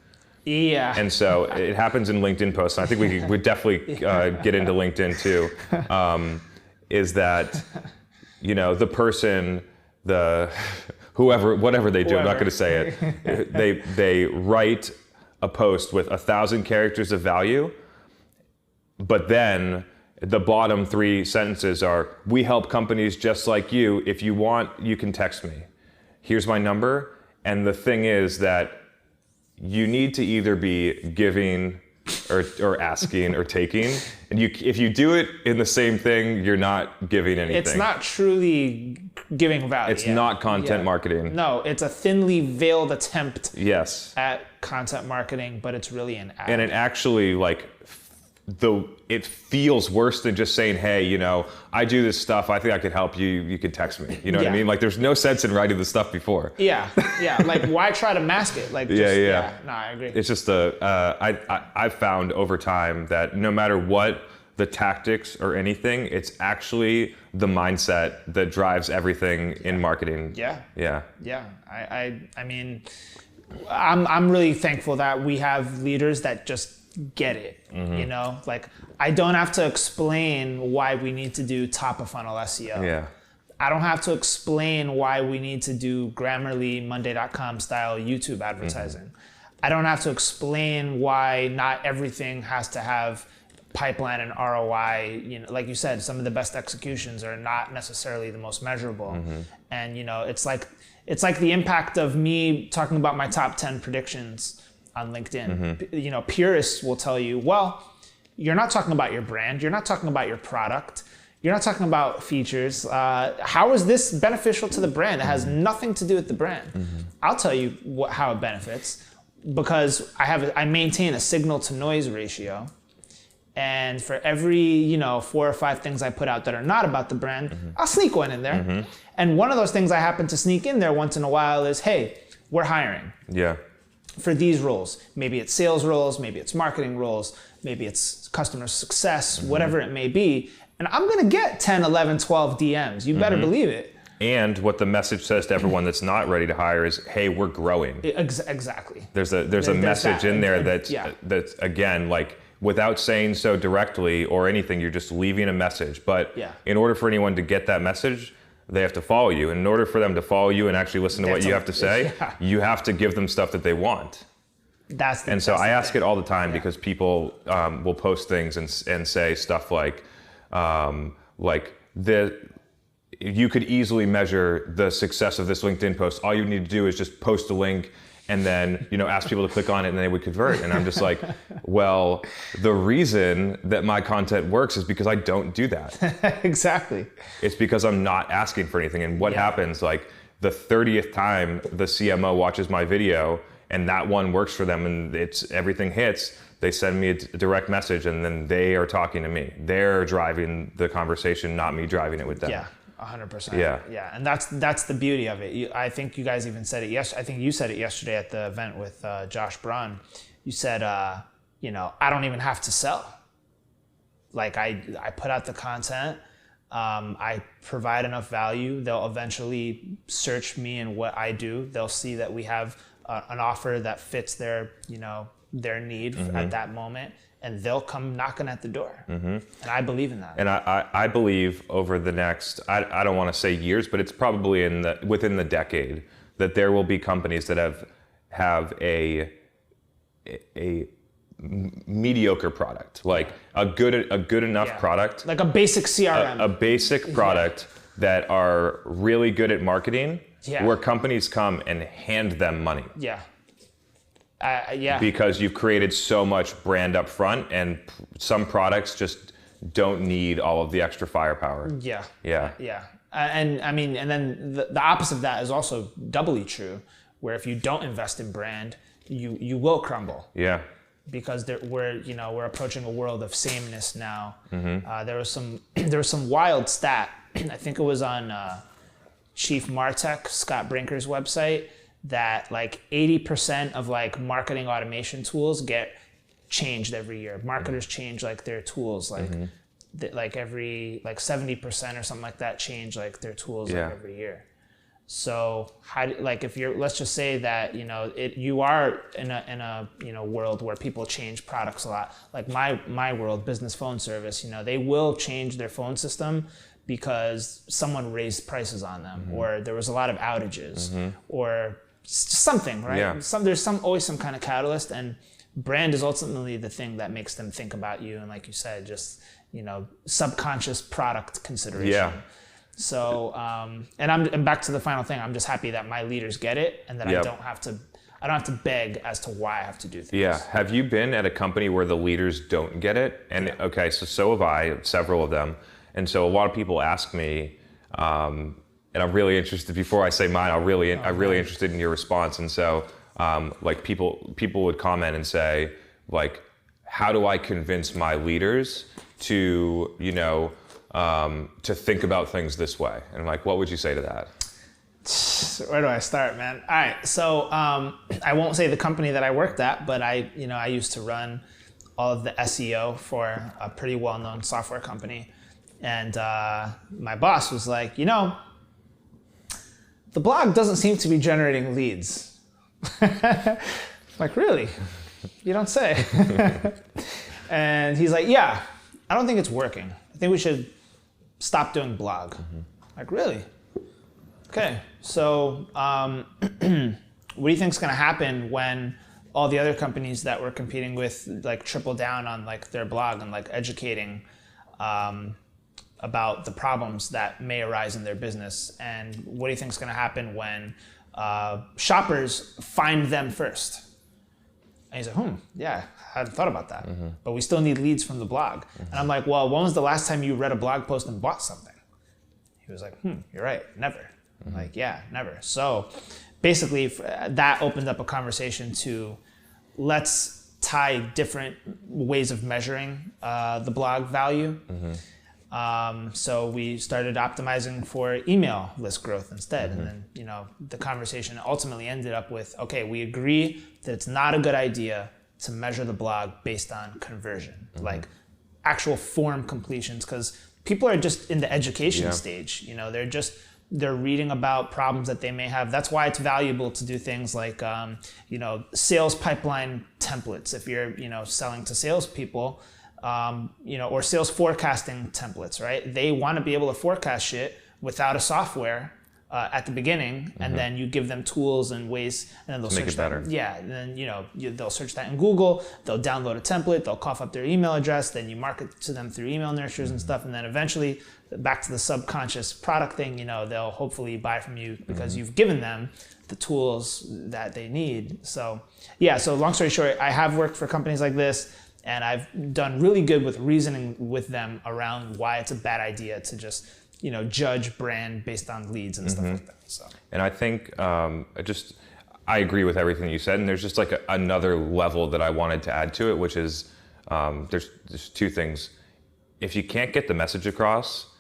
Yeah. And so it happens in LinkedIn posts. And I think we would definitely get into LinkedIn too. Is that, the person, whatever they do, I'm not going to say it. They write a post with 1,000 characters of value, but then the bottom 3 sentences are, we help companies just like you. If you want, you can text me. Here's my number. And the thing is that you need to either be giving or asking or taking. And if you do it in the same thing, you're not giving anything. It's not truly giving value. It's not content marketing. No, it's a thinly veiled attempt yes. at content marketing, but it's really an ad. And it actually it feels worse than just saying, hey, I do this stuff. I think I could help you. You could text me. You know what I mean? Like, there's no sense in writing the stuff before. Yeah. Like, why try to mask it? Like, No, I agree. It's just I've found over time that no matter what the tactics or anything, it's actually the mindset that drives everything in marketing. Yeah. Yeah. Yeah. I mean, I'm really thankful that we have leaders that just get it. Like, I don't have to explain why we need to do top of funnel SEO. Yeah. I don't have to explain why we need to do Grammarly, Monday.com style YouTube advertising. I don't have to explain why not everything has to have pipeline and ROI. Like you said, some of the best executions are not necessarily the most measurable. And it's like the impact of me talking about my top 10 predictions on LinkedIn. Purists will tell you, well, you're not talking about your brand. You're not talking about your product. You're not talking about features. How is this beneficial to the brand? It has nothing to do with the brand. I'll tell you how it benefits, because I maintain a signal to noise ratio. And for every 4 or 5 things I put out that are not about the brand, I'll sneak one in there. And one of those things I happen to sneak in there once in a while is, hey, we're hiring. Yeah. For these roles. Maybe it's sales roles, maybe it's marketing roles, maybe it's customer success, whatever it may be. And I'm going to get 10, 11, 12 DMs. You better believe it. And what the message says to everyone that's not ready to hire is, hey, we're growing. Exactly. There's a message in there that's again, like, without saying so directly or anything, you're just leaving a message. But in order for anyone to get that message, they have to follow you. And in order for them to follow you and actually listen to what you have to say, you have to give them stuff that they want. So I ask it all the time because people will post things and say stuff like you could easily measure the success of this LinkedIn post. All you need to do is just post a link and then ask people to click on it and they would convert. And I'm just like, well, the reason that my content works is because I don't do that. Exactly. It's because I'm not asking for anything. And what happens, like the 30th time the CMO watches my video and that one works for them and everything hits, they send me a direct message and then they are talking to me. They're driving the conversation, not me driving it with them. Yeah. 100%. Yeah. And that's the beauty of it. I think you guys even said it yesterday. I think you said it yesterday at the event with Josh Braun. You said, I don't even have to sell. Like I put out the content. I provide enough value. They'll eventually search me and what I do. They'll see that we have an offer that fits their need at that moment. And they'll come knocking at the door. And I believe in that. And I believe over the next, I don't want to say years, but it's probably within the decade that there will be companies that have a mediocre product, like a good enough product. Like a basic CRM. A basic product that are really good at marketing, where companies come and hand them money. Because you've created so much brand up front, and some products just don't need all of the extra firepower. And I mean, and then the opposite of that is also doubly true, where if you don't invest in brand, you will crumble. Yeah. Because we're approaching a world of sameness now. There was some wild stat. I think it was on Chief Martech, Scott Brinker's website, that like 80% of like marketing automation tools get changed every year. Marketers change like their tools, like like every like 70% or something like that change like their tools like every year. So if you're, let's just say that, you are in a world where people change products a lot. Like my world, business phone service, they will change their phone system because someone raised prices on them, or there was a lot of outages, or something, right? Yeah. There's always some kind of catalyst, and brand is ultimately the thing that makes them think about you. And like you said, just, subconscious product consideration. Yeah. So, and back to the final thing. I'm just happy that my leaders get it, and that I don't have to beg as to why I have to do things. Yeah. Have you been at a company where the leaders don't get it? And okay, so have I, several of them. And so a lot of people ask me, and I'm really interested, before I say mine, I'm really interested in your response. And so, like people would comment and say, like, how do I convince my leaders to, to think about things this way? And I'm like, what would you say to that? Where do I start, man? All right, so I won't say the company that I worked at, but I used to run all of the SEO for a pretty well-known software company, and my boss was like, the blog doesn't seem to be generating leads. Like, really? You don't say. And he's like, yeah, I don't think it's working. I think we should stop doing blog. Like, really? Okay, so what do you think is going to happen when all the other companies that we're competing with like triple down on like their blog and like educating about the problems that may arise in their business? And what do you think is going to happen when shoppers find them first? And he's like, yeah, I hadn't thought about that. But we still need leads from the blog. And I'm like, well, when was the last time you read a blog post and bought something? He was like, you're right, never. I'm like, yeah, never. So basically that opened up a conversation to, let's tie different ways of measuring the blog value. So we started optimizing for email list growth instead. And then, the conversation ultimately ended up with, okay, we agree that it's not a good idea to measure the blog based on conversion, like actual form completions, because people are just in the education stage. They're reading about problems that they may have. That's why it's valuable to do things like, sales pipeline templates. If you're, selling to salespeople, or sales forecasting templates, right? They want to be able to forecast shit without a software at the beginning, and then you give them tools and ways, and then they'll search it better. Yeah, and then they'll search that in Google. They'll download a template. They'll cough up their email address. Then you market to them through email nurtures and stuff, and then eventually, back to the subconscious product thing. They'll hopefully buy from you because you've given them the tools that they need. So yeah. So long story short, I have worked for companies like this, and I've done really good with reasoning with them around why it's a bad idea to just, judge brand based on leads and stuff like that. So. And I think I agree with everything you said. And there's just like another level that I wanted to add to it, which is there's two things. If you can't get the message across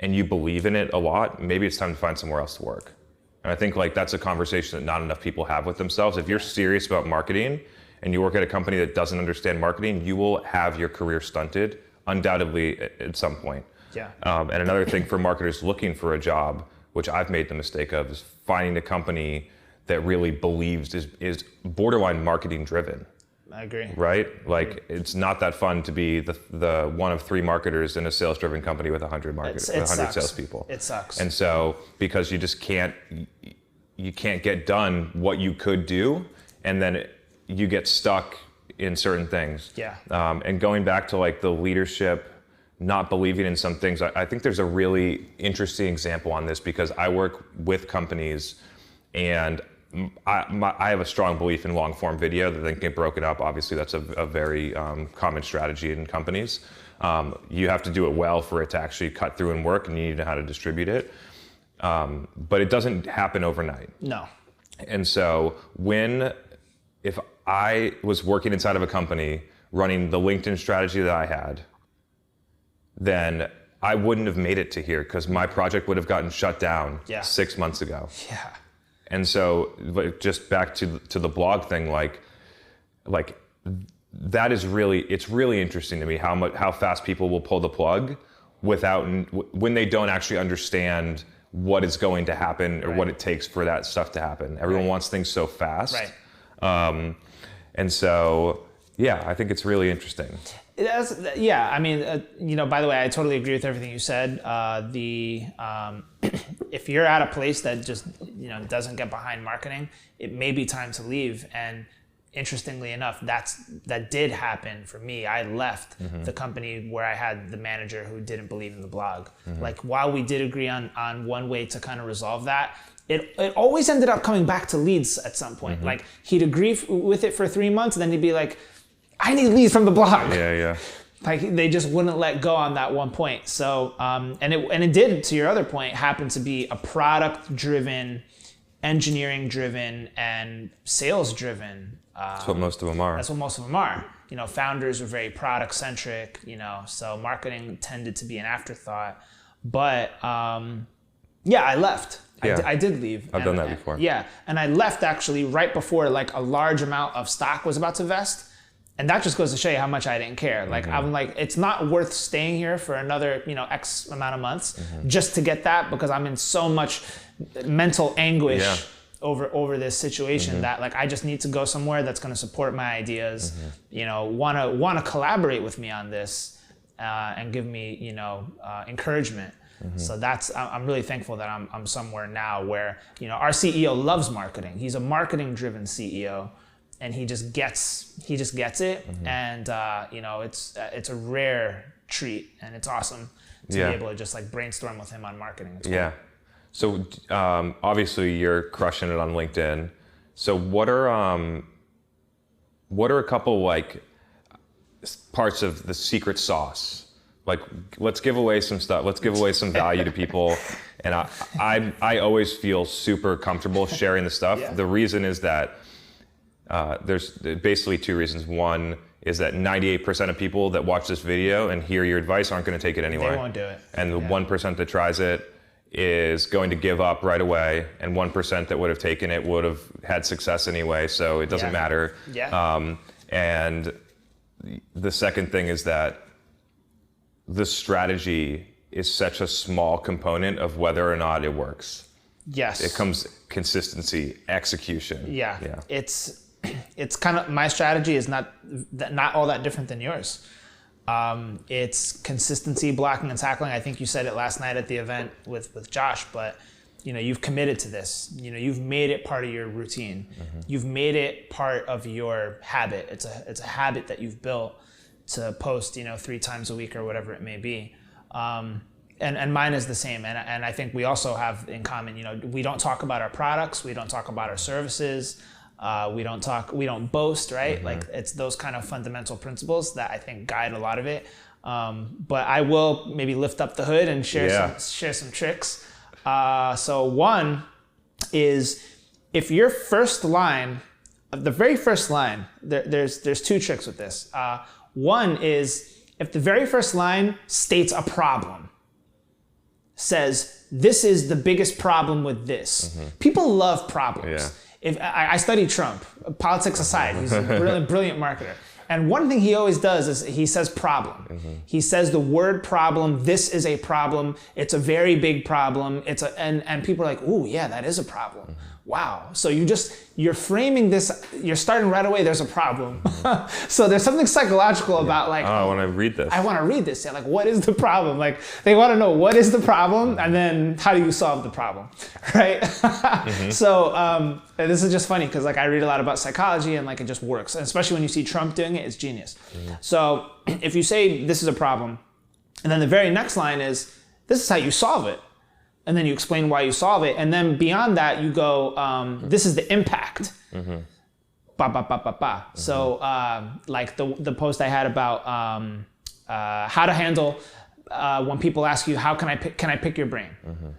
and you believe in it a lot, maybe it's time to find somewhere else to work. And I think like that's a conversation that not enough people have with themselves. If you're serious about marketing, and you work at a company that doesn't understand marketing, you will have your career stunted, undoubtedly, at some point. Yeah. And another thing for marketers looking for a job, which I've made the mistake of, is finding a company that really believes is borderline marketing driven. I agree. Right? Like, it's not that fun to be the one of 3 marketers in a sales driven company with 100 salespeople. It sucks. And so, because you just can't get done what you could do, and then you get stuck in certain things. Yeah. And going back to like the leadership, not believing in some things, I think there's a really interesting example on this, because I work with companies, and I have a strong belief in long form video that then get broken up. Obviously, that's a very common strategy in companies. You have to do it well for it to actually cut through and work, and you need to know how to distribute it. But it doesn't happen overnight. No. And so when if I was working inside of a company running the LinkedIn strategy that I had, then I wouldn't have made it to here because my project would have gotten shut down 6 months ago. Yeah. And so, but just back to the blog thing, like that is it's really interesting to me how fast people will pull the plug when they don't actually understand what is going to happen or what it takes for that stuff to happen. Everyone wants things so fast. Right. And so, yeah, I think it's really interesting. I mean, you know, by the way, I totally agree with everything you said. If you're at a place that just, you know, doesn't get behind marketing, it may be time to leave. And interestingly enough, that did happen for me. I left the company where I had the manager who didn't believe in the blog. Like, while we did agree on one way to kind of resolve that, it always ended up coming back to leads at some point. Like, he'd agree with it for 3 months, and then he'd be like, I need leads from the blog. Yeah. Like, they just wouldn't let go on that one point. So, and it did, to your other point, happen to be a product-driven, engineering-driven, and sales-driven. That's what most of them are. That's what most of them are. You know, founders were very product-centric, you know, so marketing tended to be an afterthought. But, yeah, I left. Yeah. I did leave. I've done that before. Yeah, and I left actually right before like a large amount of stock was about to vest. And that just goes to show you how much I didn't care. Like, I'm like, it's not worth staying here for another, you know, X amount of months just to get that, because I'm in so much mental anguish over this situation that, like, I just need to go somewhere that's going to support my ideas, you know, want to collaborate with me on this and give me, you know, encouragement. So I'm really thankful that I'm somewhere now where, you know, our CEO loves marketing. He's a marketing driven CEO. And he just gets it, and you know, it's a rare treat, and it's awesome to be able to just like brainstorm with him on marketing. It's cool. So obviously you're crushing it on LinkedIn. So what are a couple like parts of the secret sauce? Like, let's give away some stuff. Let's give away some value to people. And I always feel super comfortable sharing the stuff. Yeah. The reason is that. There's basically two reasons. One is that 98% of people that watch this video and hear your advice aren't going to take it anyway. They won't do it. And the 1% that tries it is going to give up right away, and 1% that would have taken it would have had success anyway, so it doesn't matter. And the second thing is that the strategy is such a small component of whether or not it works. Yes. It comes consistency, execution. It's kind of, my strategy is not all that different than yours. It's consistency, blocking and tackling. I think you said it last night at the event with Josh, but you know, you've committed to this. You know, you've made it part of your routine. You've made it part of your habit. It's a habit that you've built to post, you know, 3 times a week or whatever it may be. And mine is the same. And I think we also have in common, you know, we don't talk about our products. We don't talk about our services. We don't boast, right? Like, it's those kind of fundamental principles that I think guide a lot of it. But I will maybe lift up the hood and share some tricks. So one is, if your first line, the very first line, there's 2 tricks with this. One is, if the very first line states a problem, says, this is the biggest problem with this. People love problems. If I studied Trump, politics aside, he's a brilliant marketer. And one thing he always does is he says problem. He says the word problem. This is a problem. It's a very big problem. And people are like, ooh, yeah, that is a problem. Wow. So you're framing this, you're starting right away, there's a problem. So there's something psychological about like, I want to read this. I want to read this. Yeah, like, what is the problem? Like, they want to know what is the problem, and then how do you solve the problem, right? So this is just funny because like I read a lot about psychology, and like it just works. And especially when you see Trump doing it, it's genius. So if you say this is a problem, and then the very next line is, this is how you solve it. And then you explain why you solve it. And then beyond that, you go, this is the impact. So like the post I had about how to handle when people ask you, how can I pick your brain?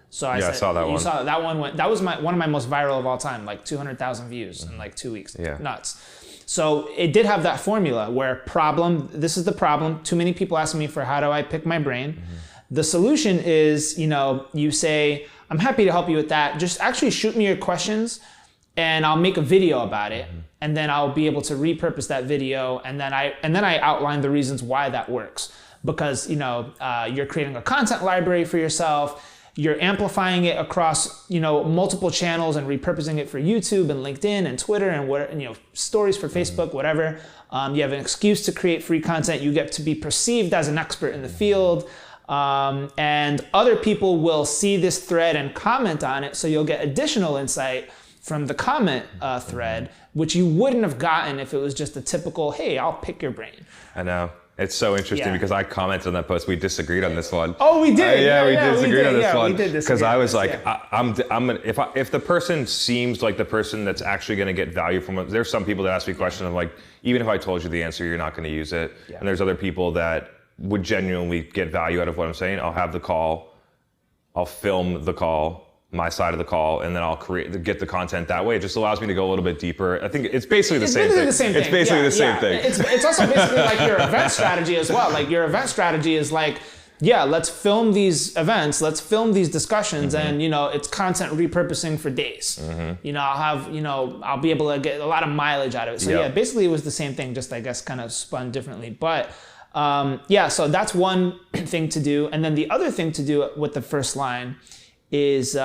So I said, I saw that one. You saw that one. That was one of my most viral of all time, like 200,000 views in like 2 weeks. Yeah. Nuts. So it did have that formula where this is the problem. Too many people ask me for how do I pick my brain. The solution is, you say, I'm happy to help you with that. Just actually shoot me your questions and I'll make a video about it. And then I'll be able to repurpose that video. And then I outline the reasons why that works. Because, you're creating a content library for yourself. You're amplifying it across, multiple channels and repurposing it for YouTube and LinkedIn and Twitter and stories for Facebook, whatever. You have an excuse to create free content. You get to be perceived as an expert in the field. And other people will see this thread and comment on it. So you'll get additional insight from the comment thread, which you wouldn't have gotten if it was just a typical, hey, I'll pick your brain. I know. It's so interesting because I commented on that post. We disagreed on this one. Oh, we did. We disagreed on this one. We did disagree. Because I was like, if the person seems like the person that's actually going to get value from it, there's some people that ask me questions. I'm like, even if I told you the answer, you're not going to use it. Yeah. And there's other people that would genuinely get value out of what I'm saying. I'll have the call, I'll film the call, my side of the call, and then I'll get the content that way. It just allows me to go a little bit deeper. I think it's basically the same thing. It's basically the same thing. It's also basically like your event strategy as well. Like your event strategy is like, let's film these events, let's film these discussions, and it's content repurposing for days. I'll be able to get a lot of mileage out of it. So basically it was the same thing, just I guess kind of spun differently. But so that's one thing to do. And then the other thing to do with the first line is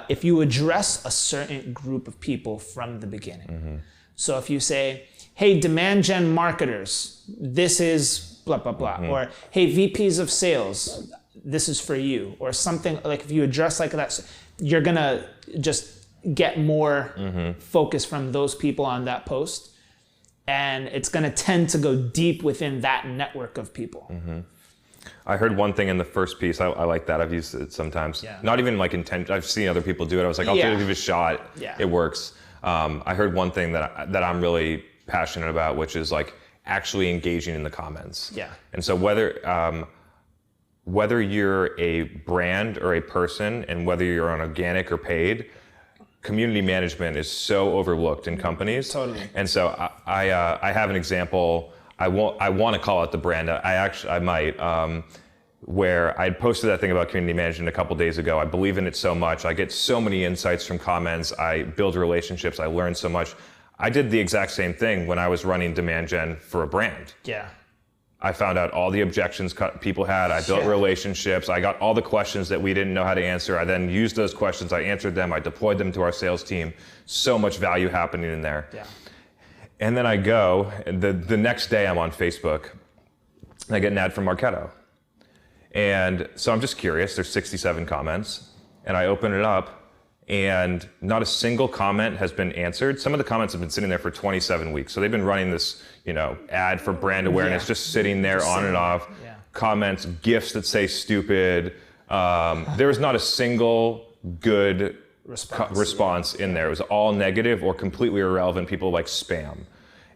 if you address a certain group of people from the beginning. So if you say, hey, demand gen marketers, this is blah, blah, blah. Or, hey, VPs of sales, this is for you. Or something like if you address like that, you're going to just get more focus from those people on that post. And it's going to tend to go deep within that network of people. I heard one thing in the first piece. I like that. I've used it sometimes. Not even like intent. I've seen other people do it. I was like, I'll give it a shot. It works. I heard one thing that I'm really passionate about, which is like actually engaging in the comments. And so whether you're a brand or a person, and whether you're on organic or paid, community management is so overlooked in companies. Totally. And so I have an example. I want to call out the brand. I might, where I had posted that thing about community management a couple days ago. I believe in it so much. I get so many insights from comments. I build relationships. I learn so much. I did the exact same thing when I was running demand gen for a brand. I found out all the objections people had. I built relationships. I got all the questions that we didn't know how to answer. I then used those questions. I answered them. I deployed them to our sales team. So much value happening in there. And then I go, the next day I'm on Facebook, and I get an ad from Marketo. And so I'm just curious, there's 67 comments, and I open it up, and not a single comment has been answered. Some of the comments have been sitting there for 27 weeks. So they've been running this, ad for brand awareness, just sitting there on and off. Comments, GIFs that say stupid. There was not a single good response in there. It was all negative or completely irrelevant. People like spam,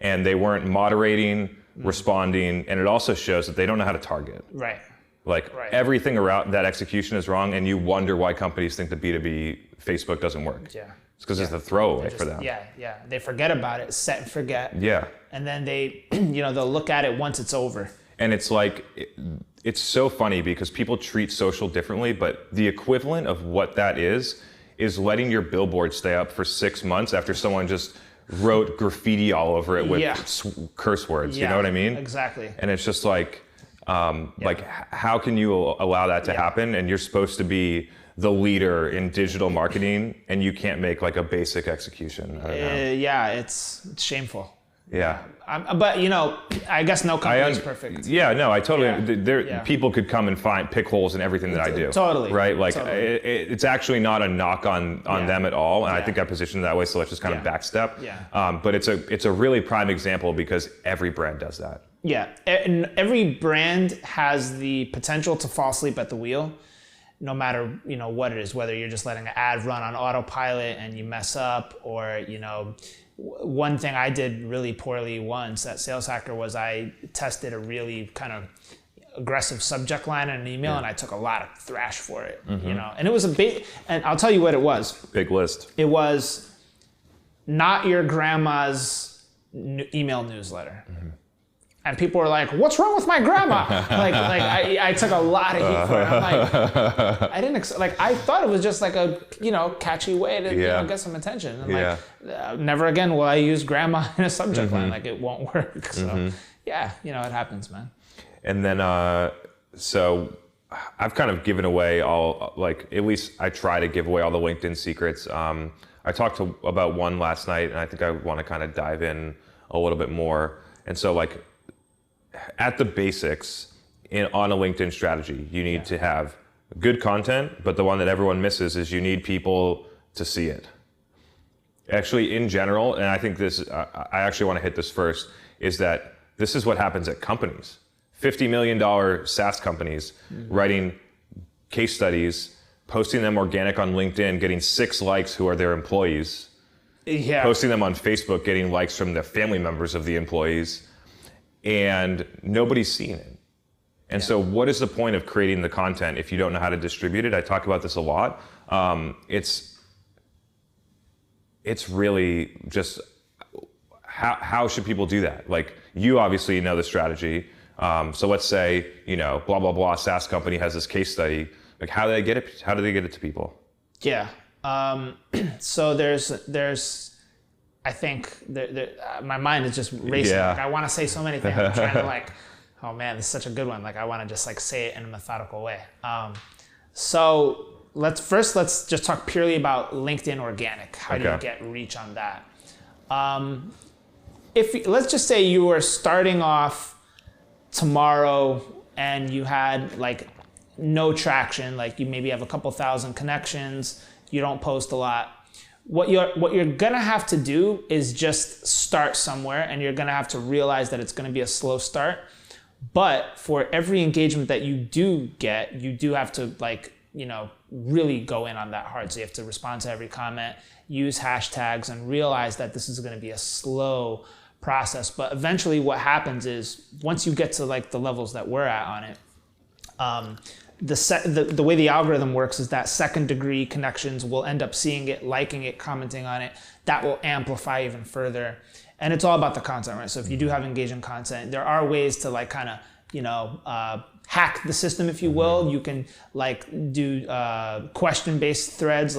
and they weren't moderating, responding, and it also shows that they don't know how to target. Everything around that execution is wrong, and you wonder why companies think the B2B Facebook doesn't work. It's because it's a throwaway for them. They forget about it, set and forget. And then they, they'll look at it once it's over. And it's like, it's so funny because people treat social differently, but the equivalent of what that is letting your billboard stay up for 6 months after someone just wrote graffiti all over it with curse words. You know what I mean? Exactly. And it's just like how can you allow that to happen? And you're supposed to be the leader in digital marketing, and you can't make like a basic execution. I don't know. It's shameful. But I guess no company is perfect. I totally. People could come and pick holes in everything that I do. Totally. Right. Like it's actually not a knock on them at all, and I think I positioned it that way. So let's just kind of backstep. But it's a really prime example because every brand does that. And every brand has the potential to fall asleep at the wheel, no matter what it is. Whether you're just letting an ad run on autopilot and you mess up, or one thing I did really poorly once at Sales Hacker was I tested a really kind of aggressive subject line in an email, and I took a lot of thrash for it, you know. And it was a big, and I'll tell you what it was. Big list. It was not your grandma's email newsletter. And people were like, "What's wrong with my grandma?" I took a lot of heat for it. I'm like, I didn't I thought it was just like a catchy way to get some attention. And never again will I use grandma in a subject line. Like it won't work. So it happens, man. And then so I've kind of given away all, like, at least I try to give away all the LinkedIn secrets. I talked about one last night, and I think I want to kind of dive in a little bit more. And so, like, at the basics on a LinkedIn strategy, you need to have good content, but the one that everyone misses is you need people to see it. Actually, in general, and I think this, I actually want to hit this first, is that this is what happens at companies. $50 million SaaS companies writing case studies, posting them organic on LinkedIn, getting 6 likes who are their employees, posting them on Facebook, getting likes from the family members of the employees, and nobody's seeing it. And so what is the point of creating the content if you don't know how to distribute it? I talk about this a lot. It's really just, how should people do that? Like, you obviously know the strategy. So let's say, blah, blah, blah, SaaS company has this case study. Like, how do they get it? How do they get it to people? Yeah. So there's, I think my mind is just racing. Like, I want to say so many things. I'm trying to oh man, this is such a good one. Like, I want to just say it in a methodical way. So let's just talk purely about LinkedIn organic. How do you get reach on that? Let's just say you were starting off tomorrow and you had no traction. Like, you maybe have a couple thousand connections. You don't post a lot. What you're gonna have to do is just start somewhere, and you're gonna have to realize that it's gonna be a slow start. But for every engagement that you do get, you do have to really go in on that hard. So you have to respond to every comment, use hashtags, and realize that this is gonna be a slow process. But eventually what happens is, once you get to the levels that we're at on it, the way the algorithm works is that second degree connections will end up seeing it, liking it, commenting on it. That will amplify even further. And it's all about the content, right? So if you do have engaging content, there are ways to hack the system, if you will. You can do question-based threads.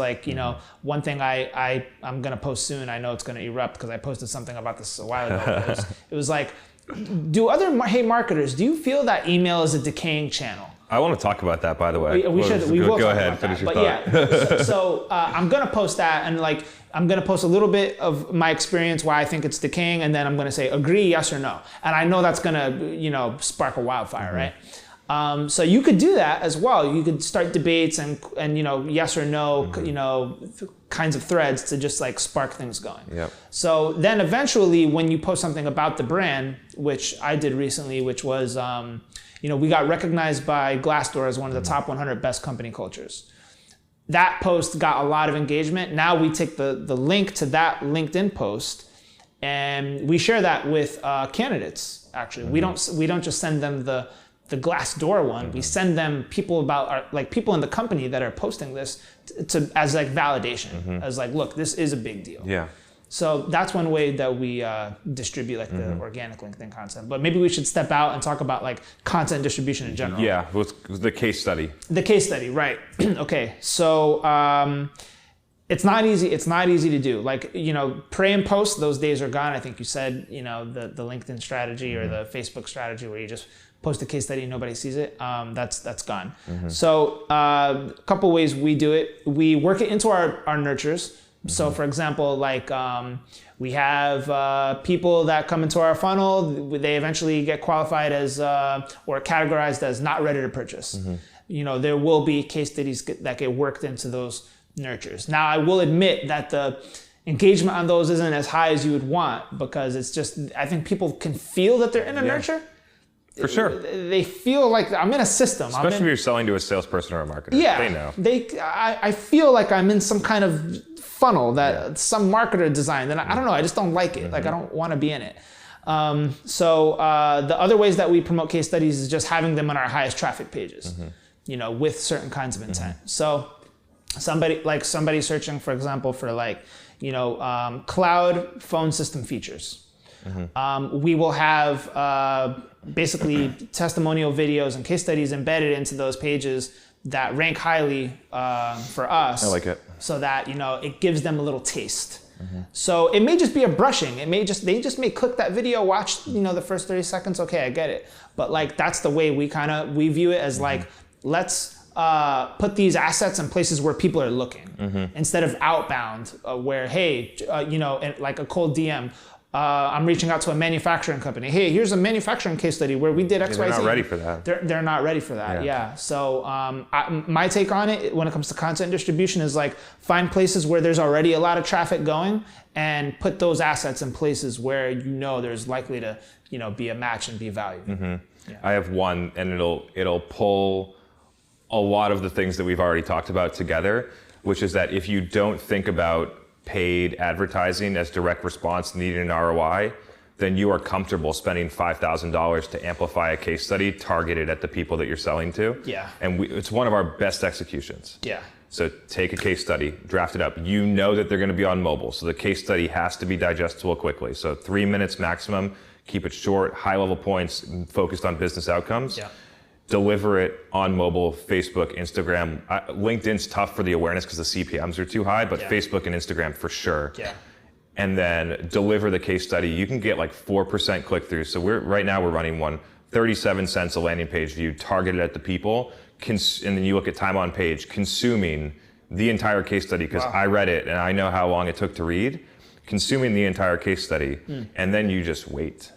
One thing I'm gonna post soon, I know it's gonna erupt because I posted something about this a while ago. It was like, hey marketers, do you feel that email is a decaying channel? I want to talk about that, by the way. We will go talk ahead, about finish that. your thought. So I'm gonna post that, and I'm gonna post a little bit of my experience why I think it's decaying, and then I'm gonna say agree, yes or no. And I know that's gonna spark a wildfire, right? So you could do that as well. You could start debates and yes or no, kinds of threads to just spark things going. Yep. So then eventually, when you post something about the brand, which I did recently, which was we got recognized by Glassdoor as one of the top 100 best company cultures. That post got a lot of engagement. Now we take the link to that LinkedIn post and we share that with candidates. Actually, we don't just send them the Glassdoor one. We send them people people in the company that are posting this as validation, as look, this is a big deal. Yeah. So that's one way that we distribute the organic LinkedIn content. But maybe we should step out and talk about content distribution in general. Yeah, with the case study. The case study, right? Okay, so it's not easy. It's not easy to do. Pre and post, those days are gone. I think you said the LinkedIn strategy or the Facebook strategy where you just post a case study and nobody sees it. That's gone. So a couple ways we do it. We work it into our nurtures. So for example, we have people that come into our funnel, they eventually get qualified as or categorized as not ready to purchase. There will be case studies that get worked into those nurtures. Now, I will admit that the engagement on those isn't as high as you would want because it's just, I think people can feel that they're in a nurture. For sure. They feel like I'm in a system. Especially if you're selling to a salesperson or a marketer. Yeah. They know. I feel like I'm in some kind of funnel that some marketer designed, and I don't know, I just don't like it. I don't want to be in it. The other ways that we promote case studies is just having them on our highest traffic pages, with certain kinds of intent. So somebody searching, for example, for cloud phone system features. We will have basically testimonial videos and case studies embedded into those pages that rank highly for us. I like it. So that, it gives them a little taste. So it may just be a brushing. They just may click that video, watch, the first 30 seconds. Okay, I get it. But that's the way we view it as let's put these assets in places where people are looking instead of outbound where, hey, like a cold DM. I'm reaching out to a manufacturing company. Hey, here's a manufacturing case study where we did X, Y, Z. They're not ready for that. They're not ready for that. Yeah. So my take on it when it comes to content distribution is find places where there's already a lot of traffic going and put those assets in places where there's likely to be a match and be value. Yeah. I have one, and it'll pull a lot of the things that we've already talked about together, which is that if you don't think about paid advertising as direct response needing an ROI, then you are comfortable spending $5,000 to amplify a case study targeted at the people that you're selling to. Yeah. And it's one of our best executions. Yeah. So take a case study, draft it up. You know that they're going to be on mobile, so the case study has to be digestible quickly. So 3 minutes maximum, keep it short, high level points, focused on business outcomes. Yeah. Deliver it on mobile, Facebook, Instagram. LinkedIn's tough for the awareness because the CPMs are too high, but Facebook and Instagram for sure. Yeah. And then deliver the case study. You can get 4% click-throughs. So right now we're running one, 37 cents a landing page view targeted at the people. And then you look at time on page, consuming the entire case study because I read it and I know how long it took to read. Consuming the entire case study, and then you just wait.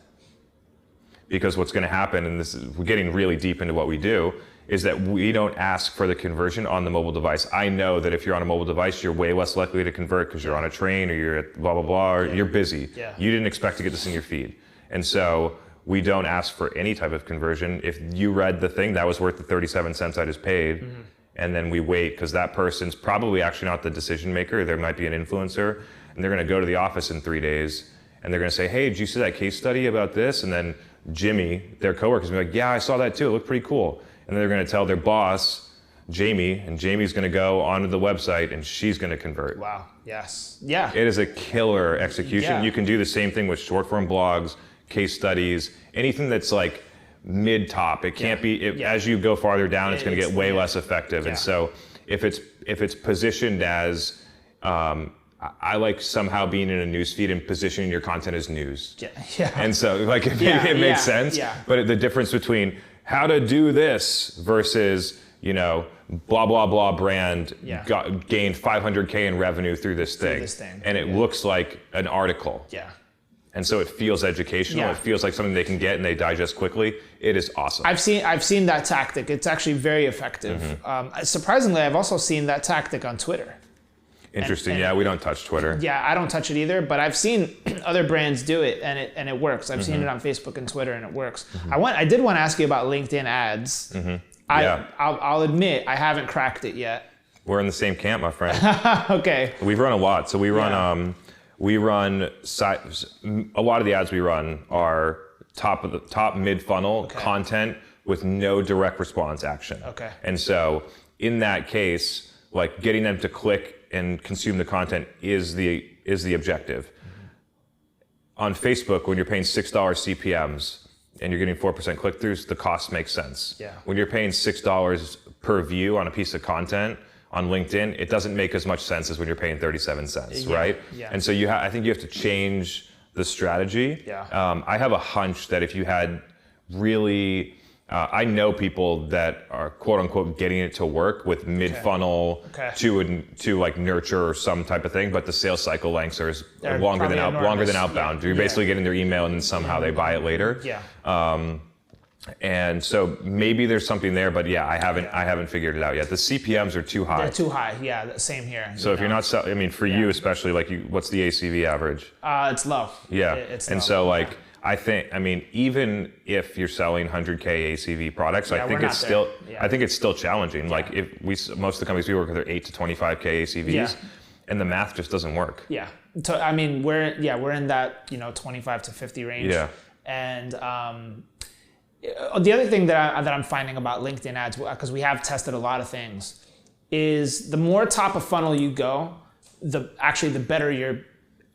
Because what's going to happen, and we're getting really deep into what we do, is that we don't ask for the conversion on the mobile device. I know that if you're on a mobile device, you're way less likely to convert because you're on a train or you're at blah, blah, blah, or you're busy. Yeah. You didn't expect to get this in your feed. And so we don't ask for any type of conversion. If you read the thing, that was worth the 37 cents I just paid. And then we wait because that person's probably actually not the decision maker. There might be an influencer, and they're going to go to the office in 3 days, and they're going to say, hey, did you see that case study about this? And then Jimmy, their coworker's gonna be like, yeah, I saw that too. It looked pretty cool. And then they're gonna tell their boss, Jamie, and Jamie's gonna go onto the website and she's gonna convert. Wow, yes. Yeah. It is a killer execution. Yeah. You can do the same thing with short form blogs, case studies, anything that's mid-top. It can't be, as you go farther down, it's gonna get way less effective. And so if it's positioned as, I like somehow being in a news feed and positioning your content as news. Yeah. And so it makes sense. Yeah. But the difference between how to do this versus, blah, blah, blah brand gained 500K in revenue through this thing. And it looks like an article. Yeah. And so it feels educational. Yeah. It feels like something they can get and they digest quickly. It is awesome. I've seen that tactic. It's actually very effective. Surprisingly, I've also seen that tactic on Twitter. Interesting. We don't touch Twitter. Yeah, I don't touch it either, but I've seen other brands do it and it works. I've seen it on Facebook and Twitter and it works. I did want to ask you about LinkedIn ads. I'll admit I haven't cracked it yet. We're in the same camp, my friend. Okay. We've run a lot. So we run a lot of the ads we run are top mid funnel content with no direct response action. Okay. And so in that case, getting them to click and consume the content is the objective. On Facebook, when you're paying $6 CPMs and you're getting 4% click-throughs, the cost makes sense. Yeah. When you're paying $6 per view on a piece of content on LinkedIn, it doesn't make as much sense as when you're paying 37 cents, right? Yeah. And so I think you have to change the strategy. Yeah. I have a hunch that if you had really I know people that are quote unquote getting it to work with mid funnel to nurture or some type of thing, but the sales cycle lengths are longer than outbound. You're basically getting their email and then somehow they buy it later. Yeah. And so maybe there's something there, but I haven't figured it out yet. The CPMs are too high. They're too high. Yeah, same here. So if you're not for you especially, what's the ACV average? It's low. Yeah. It's and low. So I think, even if you're selling 100K ACV products, I think it's still challenging. Most of the companies we work with are 8 to 25K ACVs, and the math just doesn't work. Yeah. I mean, we're in that 25 to 50 range. Yeah. And the other thing that I'm finding about LinkedIn ads, because we have tested a lot of things, is the more top of funnel you go, the better your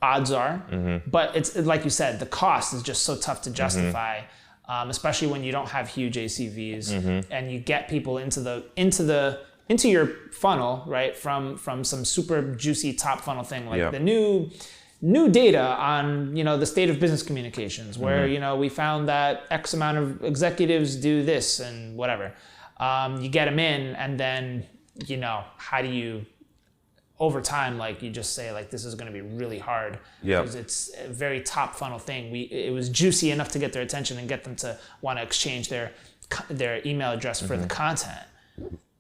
odds are. Mm-hmm. But it's like you said, the cost is just so tough to justify, especially when you don't have huge ACVs and you get people into your funnel, right? From some super juicy top funnel thing, like the new data on, the state of business communications, where, we found that X amount of executives do this and whatever. You get them in, and then, how do you, over time, like you just say, like, this is going to be really hard because it's a very top funnel thing. It was juicy enough to get their attention and get them to want to exchange their email address for the content.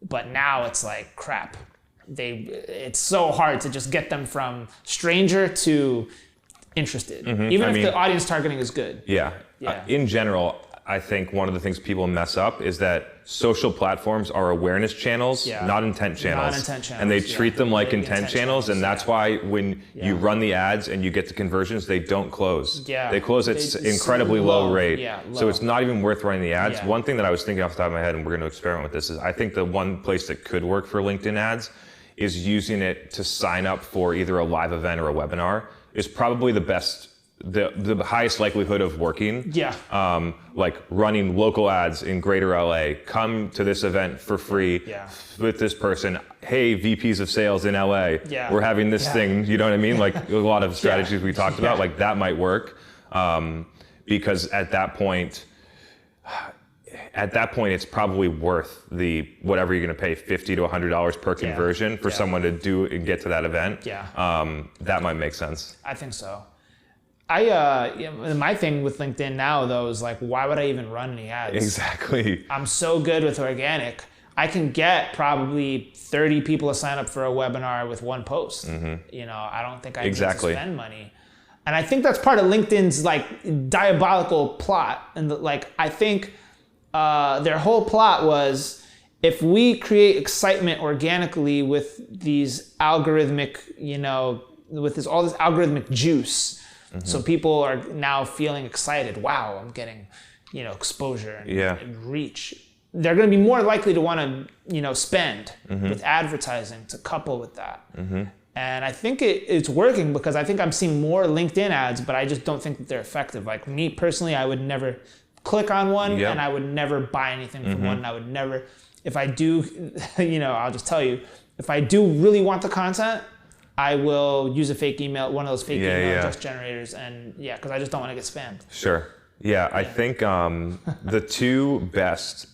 But now it's like, crap. It's so hard to just get them from stranger to interested, even if the audience targeting is good. Yeah. In general, I think one of the things people mess up is that social platforms are awareness channels, not intent channels. And they treat them like intent channels. And that's why when you run the ads and you get the conversions, they don't close. They close at incredibly low rate. So it's not even worth running the ads. One thing that I was thinking off the top of my head, and we're going to experiment with this, is I think the one place that could work for LinkedIn ads is using it to sign up for either a live event or a webinar is probably the best, the highest likelihood of working. Like running local ads in greater LA, come to this event for free with this person. Hey, VPs of sales in LA, we're having this thing, you know what I mean? Like a lot of strategies we talked about, like that might work. Because at that point, it's probably worth the whatever you're going to pay, $50 to $100 per conversion for someone to do and get to that event. That might make sense. I think so. My thing with LinkedIn now, though, is like, why would I even run any ads? Exactly. I'm so good with organic. I can get probably 30 people to sign up for a webinar with one post. I don't think I need to spend money. And I think that's part of LinkedIn's like diabolical plot. And I think their whole plot was, if we create excitement organically with these algorithmic, with all this algorithmic juice, so people are now feeling excited. Wow, I'm getting, exposure and reach. They're going to be more likely to want to, spend with advertising to couple with that. And I think it's working, because I think I'm seeing more LinkedIn ads, but I just don't think that they're effective. Like me personally, I would never click on one, and I would never buy anything from one. And I would never, if I do, I'll just tell you, if I do really want the content, I will use a fake email, one of those fake email address generators, and because I just don't want to get spammed. Sure. I think the two best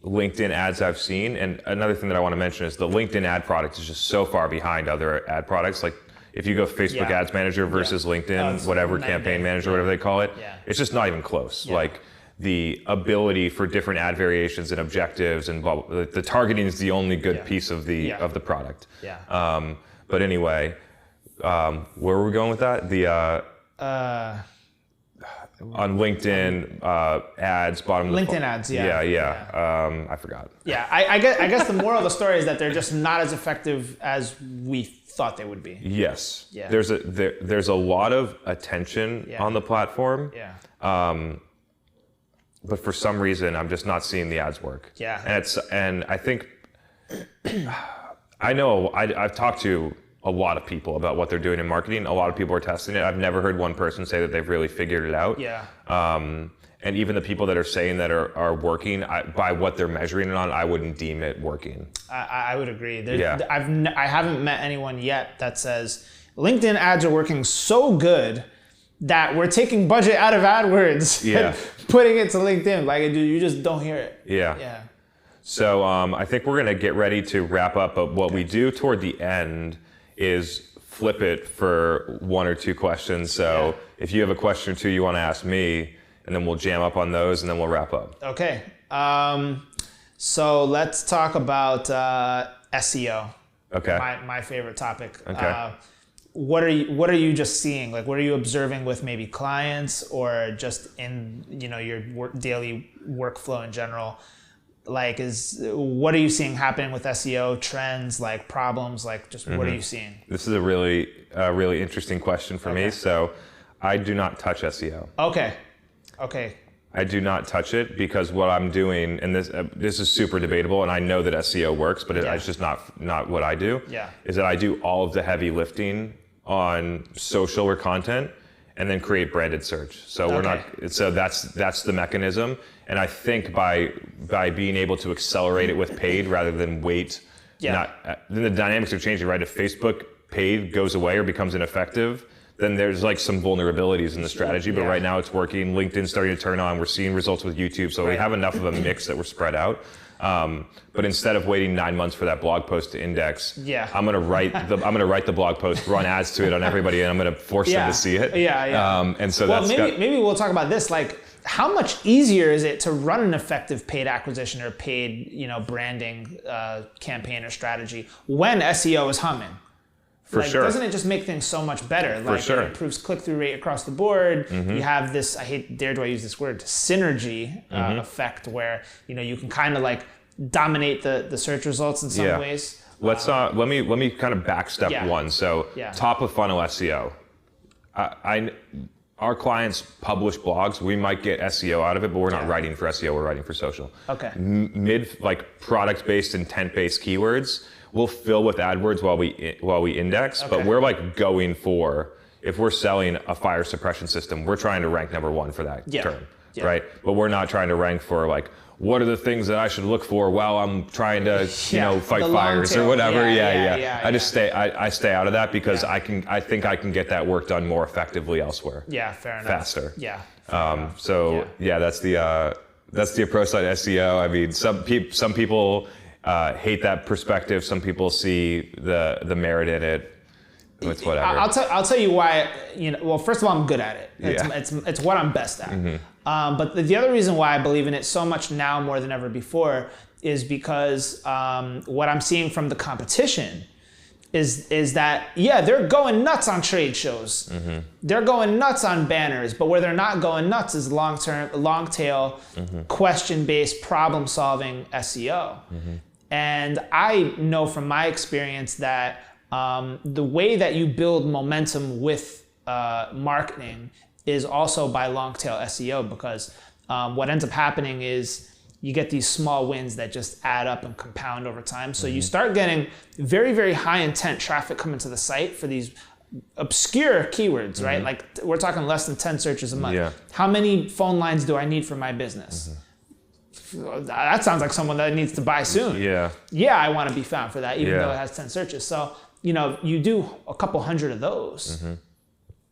LinkedIn ads I've seen, and another thing that I want to mention is the LinkedIn ad product is just so far behind other ad products. Like if you go Facebook Ads Manager versus LinkedIn, whatever, Campaign Manager, whatever they call it, it's just not even close. Like the ability for different ad variations and objectives and blah, blah, the targeting is the only good piece of the product. But anyway, where were we going with that? On LinkedIn ads, bottom of the LinkedIn ads, I forgot. I guess the moral of the story is that they're just not as effective as we thought they would be. Yes. There's a lot of attention on the platform. But for some reason, I'm just not seeing the ads work. And I think I've talked to a lot of people about what they're doing in marketing. A lot of people are testing it. I've never heard one person say that they've really figured it out. And even the people that are saying that are working, by what they're measuring it on, I wouldn't deem it working. I would agree. I haven't met anyone yet that says LinkedIn ads are working so good that we're taking budget out of AdWords and putting it to LinkedIn. Like, you just don't hear it. So I think we're going to get ready to wrap up. But what we do toward the end is flip it for one or two questions. So if you have a question or two you want to ask me, and then we'll jam up on those, and then we'll wrap up. Okay. So let's talk about SEO. Okay. My favorite topic. Okay. What are you just seeing? Like, what are you observing with maybe clients, or just in your daily workflow in general? Like, what are you seeing happening with SEO trends, like problems, like just what are you seeing? This is a really interesting question for me. So I do not touch SEO. Okay. I do not touch it because what I'm doing, and this is super debatable, and I know that SEO works, but it's just not what I do. Yeah. Is that I do all of the heavy lifting on social or content, and then create branded search. So we're not. So that's the mechanism, and I think by being able to accelerate it with paid rather than wait, then the dynamics are changing, right? If Facebook paid goes away or becomes ineffective, then there's like some vulnerabilities in the strategy, but right now it's working. LinkedIn's starting to turn on. We're seeing results with YouTube. So we have enough of a mix that we're spread out. But instead of waiting 9 months for that blog post to index, I'm gonna write the blog post, run ads to it on everybody, and I'm gonna force them to see it. And so maybe we'll talk about this. Like, how much easier is it to run an effective paid acquisition or paid, branding campaign or strategy when SEO is humming? For sure. Doesn't it just make things so much better? Like, for sure. It improves click-through rate across the board. You have this, do I use this word, synergy effect where, you can kind of like dominate the search results in some ways. Let me kind of backstep one. So top of funnel SEO. Our clients publish blogs. We might get SEO out of it, but we're not writing for SEO. We're writing for social. Okay. Like product-based, intent-based keywords, we'll fill with AdWords while we index, but we're like going for, if we're selling a fire suppression system, we're trying to rank number 1 for that term, right? But we're not trying to rank for like, what are the things that I should look for while I'm trying to, fight fires or whatever. I just stay out of that because I think I can get that work done more effectively elsewhere. Yeah, fair enough. Faster. That's the approach to SEO. I mean, some people hate that perspective. Some people see the merit in it. It's whatever. I'll tell you why. Well, first of all, I'm good at it. It's what I'm best at. But the other reason why I believe in it so much now more than ever before is because what I'm seeing from the competition is that they're going nuts on trade shows. They're going nuts on banners, but where they're not going nuts is long tail, question-based, problem-solving SEO. And I know from my experience that the way that you build momentum with marketing is also by long tail SEO, because what ends up happening is you get these small wins that just add up and compound over time. So you start getting very, very high intent traffic coming to the site for these obscure keywords, right? Like, we're talking less than 10 searches a month. How many phone lines do I need for my business? That sounds like someone that needs to buy soon. I want to be found for that, even though it has 10 searches. So, you do a couple hundred of those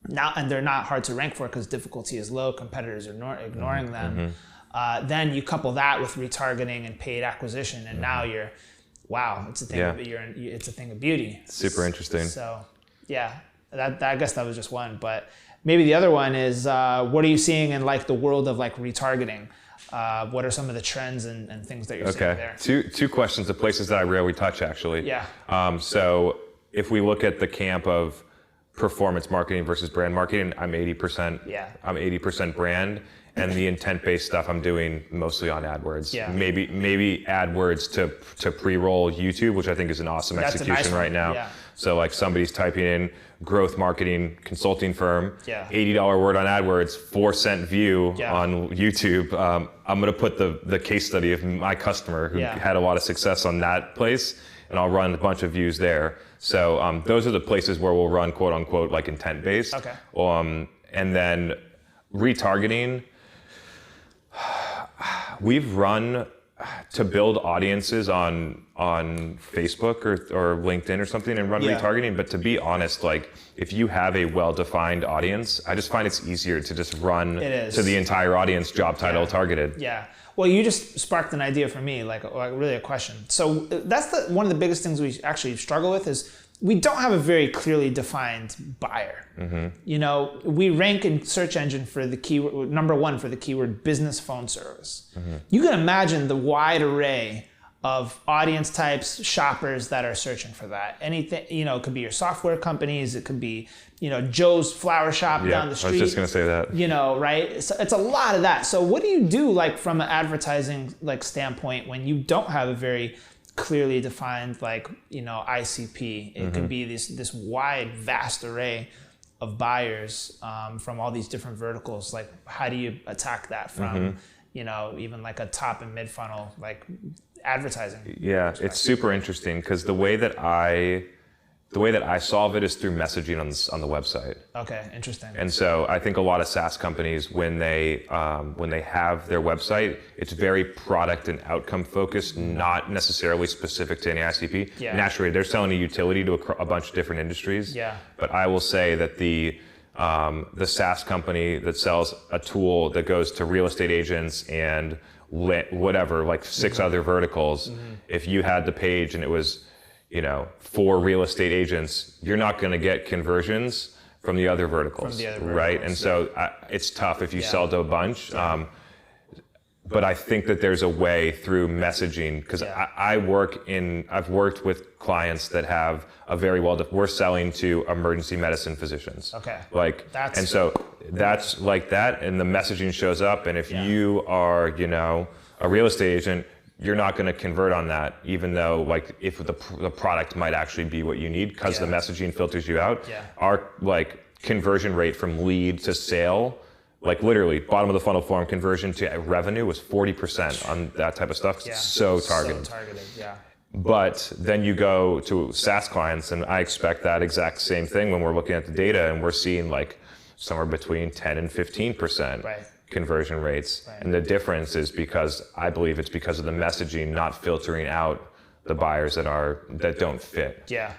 now, and they're not hard to rank for because difficulty is low, competitors are ignoring them. Then you couple that with retargeting and paid acquisition, and now it's a thing. It's a thing of beauty. Super interesting. So, I guess that was just one, but maybe the other one is what are you seeing in like the world of like retargeting? What are some of the trends and things that you're seeing there? Two questions of places that I rarely touch, actually. So if we look at the camp of performance marketing versus brand marketing, I'm 80%. I'm 80% brand, and the intent-based stuff I'm doing mostly on AdWords. Maybe AdWords to pre-roll YouTube, which I think is an awesome execution right now. So like somebody's typing in growth marketing consulting firm, $80 word on AdWords, 4-cent view on YouTube. I'm gonna put the case study of my customer who had a lot of success on that place, and I'll run a bunch of views there. So those are the places where we'll run quote unquote like intent based. And then retargeting, we've run to build audiences on Facebook or LinkedIn or something and run retargeting. But to be honest, like if you have a well-defined audience, I just find it's easier to just run to the entire audience, job title targeted. Well, you just sparked an idea for me, like really a question. So that's one of the biggest things we actually struggle with is we don't have a very clearly defined buyer. We rank in search engine for the keyword, number 1 for the keyword business phone service. You can imagine the wide array of audience types, shoppers that are searching for that. Anything, it could be your software companies, it could be, Joe's flower shop down the street. I was just going to say that. Right? So it's a lot of that. So what do you do like from an advertising like standpoint when you don't have a very clearly defined like, ICP? It could be this wide, vast array of buyers from all these different verticals. Like how do you attack that from, even like a top and mid funnel, like advertising? Yeah, it's super interesting because the way that I solve it is through messaging on the website. Okay, interesting. And so I think a lot of SaaS companies, when they have their website, it's very product and outcome focused, not necessarily specific to any ICP. Yeah. Naturally, they're selling a utility to a bunch of different industries. Yeah. But I will say that the SaaS company that sells a tool that goes to real estate agents and whatever, like 6 other verticals, if you had the page and it was, for real estate agents, you're not going to get conversions from the other verticals, right? And so it's tough if you sell to a bunch. But I think that there's a way through messaging, because I've worked with clients that have a very we're selling to emergency medicine physicians. Okay. That's like that, and the messaging shows up, and if you are, a real estate agent, you're not going to convert on that, even though like if the product might actually be what you need, because the messaging filters you out. Our like conversion rate from lead to sale, like literally bottom of the funnel form conversion to revenue was 40% on that type of stuff. So targeted. But then you go to SaaS clients, and I expect that exact same thing when we're looking at the data, and we're seeing like somewhere between 10 and 15% conversion rates. And the difference is because I believe it's because of the messaging not filtering out the buyers that don't fit. Yeah.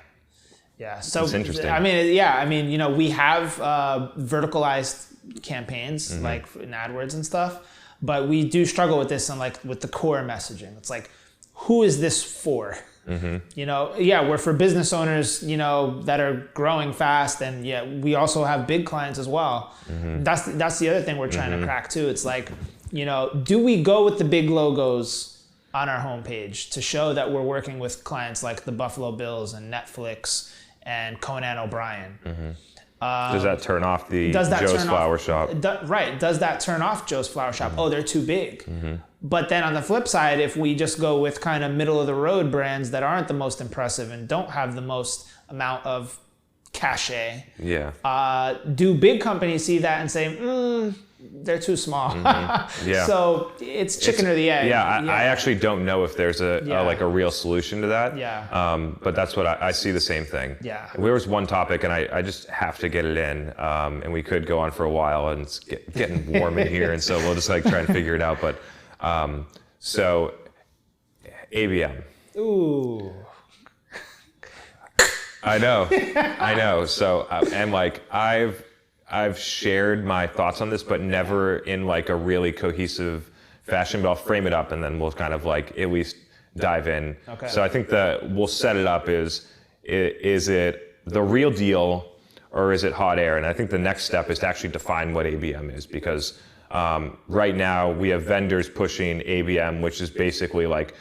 So it's interesting. We have verticalized campaigns like in AdWords and stuff, but we do struggle with this and like with the core messaging. It's like, who is this for? We're for business owners, that are growing fast, and we also have big clients as well. That's the other thing we're trying to crack too. It's like, do we go with the big logos on our homepage to show that we're working with clients like the Buffalo Bills and Netflix and Conan O'Brien? Does that turn off Joe's Flower Shop? Does that turn off Joe's Flower Shop? Oh, they're too big. But then on the flip side, if we just go with kind of middle of the road brands that aren't the most impressive and don't have the most amount of cachet, do big companies see that and say, they're too small? So it's chicken or the egg. I actually don't know if there's a real solution to that. But that's what I see the same thing. There was one topic, and I just have to get it in, and we could go on for a while, and it's getting warm in here, and so we'll just like try and figure it out. But so ABM. Ooh. I know. So and like I've shared my thoughts on this, but never in like a really cohesive fashion. But I'll frame it up, and then we'll kind of like at least dive in. Okay. So I think that we'll set it up is it the real deal, or is it hot air? And I think the next step is to actually define what ABM is, because right now we have vendors pushing ABM, which is basically like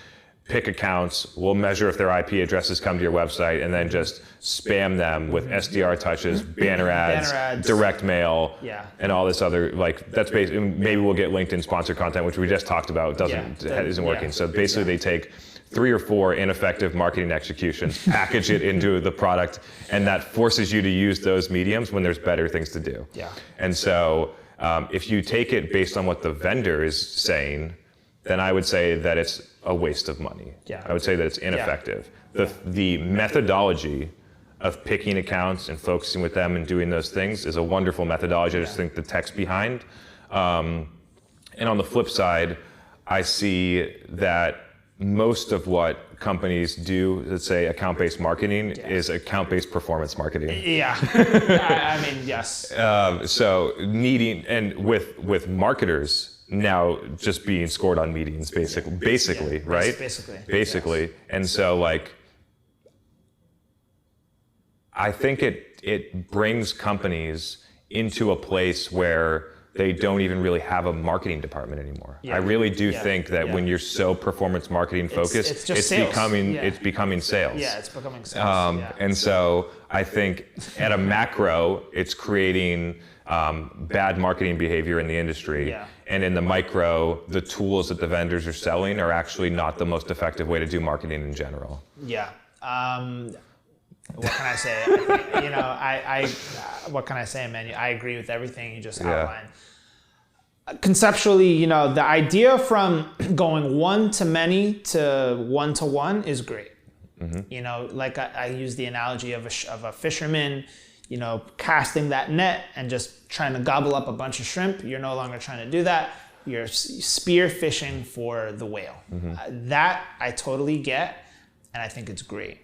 pick accounts, we'll measure if their IP addresses come to your website, and then just spam them with SDR touches, banner ads, direct mail, and all this other, like, that's basically, maybe we'll get LinkedIn sponsored content, which we just talked about, isn't working. So basically they take 3 or 4 ineffective marketing executions, package it into the product, and that forces you to use those mediums when there's better things to do. And so if you take it based on what the vendor is saying, then I would say that it's a waste of money. I would say that it's ineffective. The methodology of picking accounts and focusing with them and doing those things is a wonderful methodology. I just think the text behind. And on the flip side, I see that most of what companies do, let's say account-based marketing, is account-based performance marketing. I mean, yes. So needing, and with marketers now just being scored on meetings, basically, right? Basically. And so like, I think it brings companies into a place where they don't even really have a marketing department anymore. I really do think that when you're so performance marketing focused, it's becoming sales. Yeah, it's becoming sales. And so I think at a macro, it's creating bad marketing behavior in the industry. Yeah. And in the micro, the tools that the vendors are selling are actually not the most effective way to do marketing in general. Yeah. What can I say? What can I say, man? I agree with everything you just outlined. Conceptually, the idea from going one to many to one to one is great. Like I use the analogy of a fisherman, casting that net and just trying to gobble up a bunch of shrimp. You're no longer trying to do that. You're spear fishing for the whale. That I totally get, and I think it's great.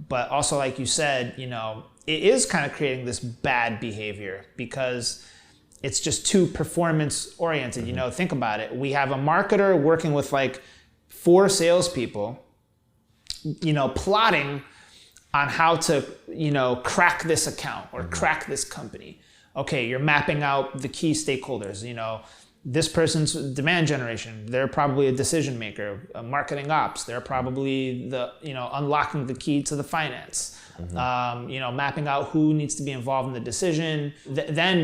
But also, like you said, it is kind of creating this bad behavior because it's just too performance oriented. Think about it. We have a marketer working with like 4 salespeople, plotting on how to, crack this account or crack this company. Okay, you're mapping out the key stakeholders. This person's demand generation, they're probably a decision maker. Marketing ops, they're probably the, unlocking the key to the finance. Mapping out who needs to be involved in the decision. Then,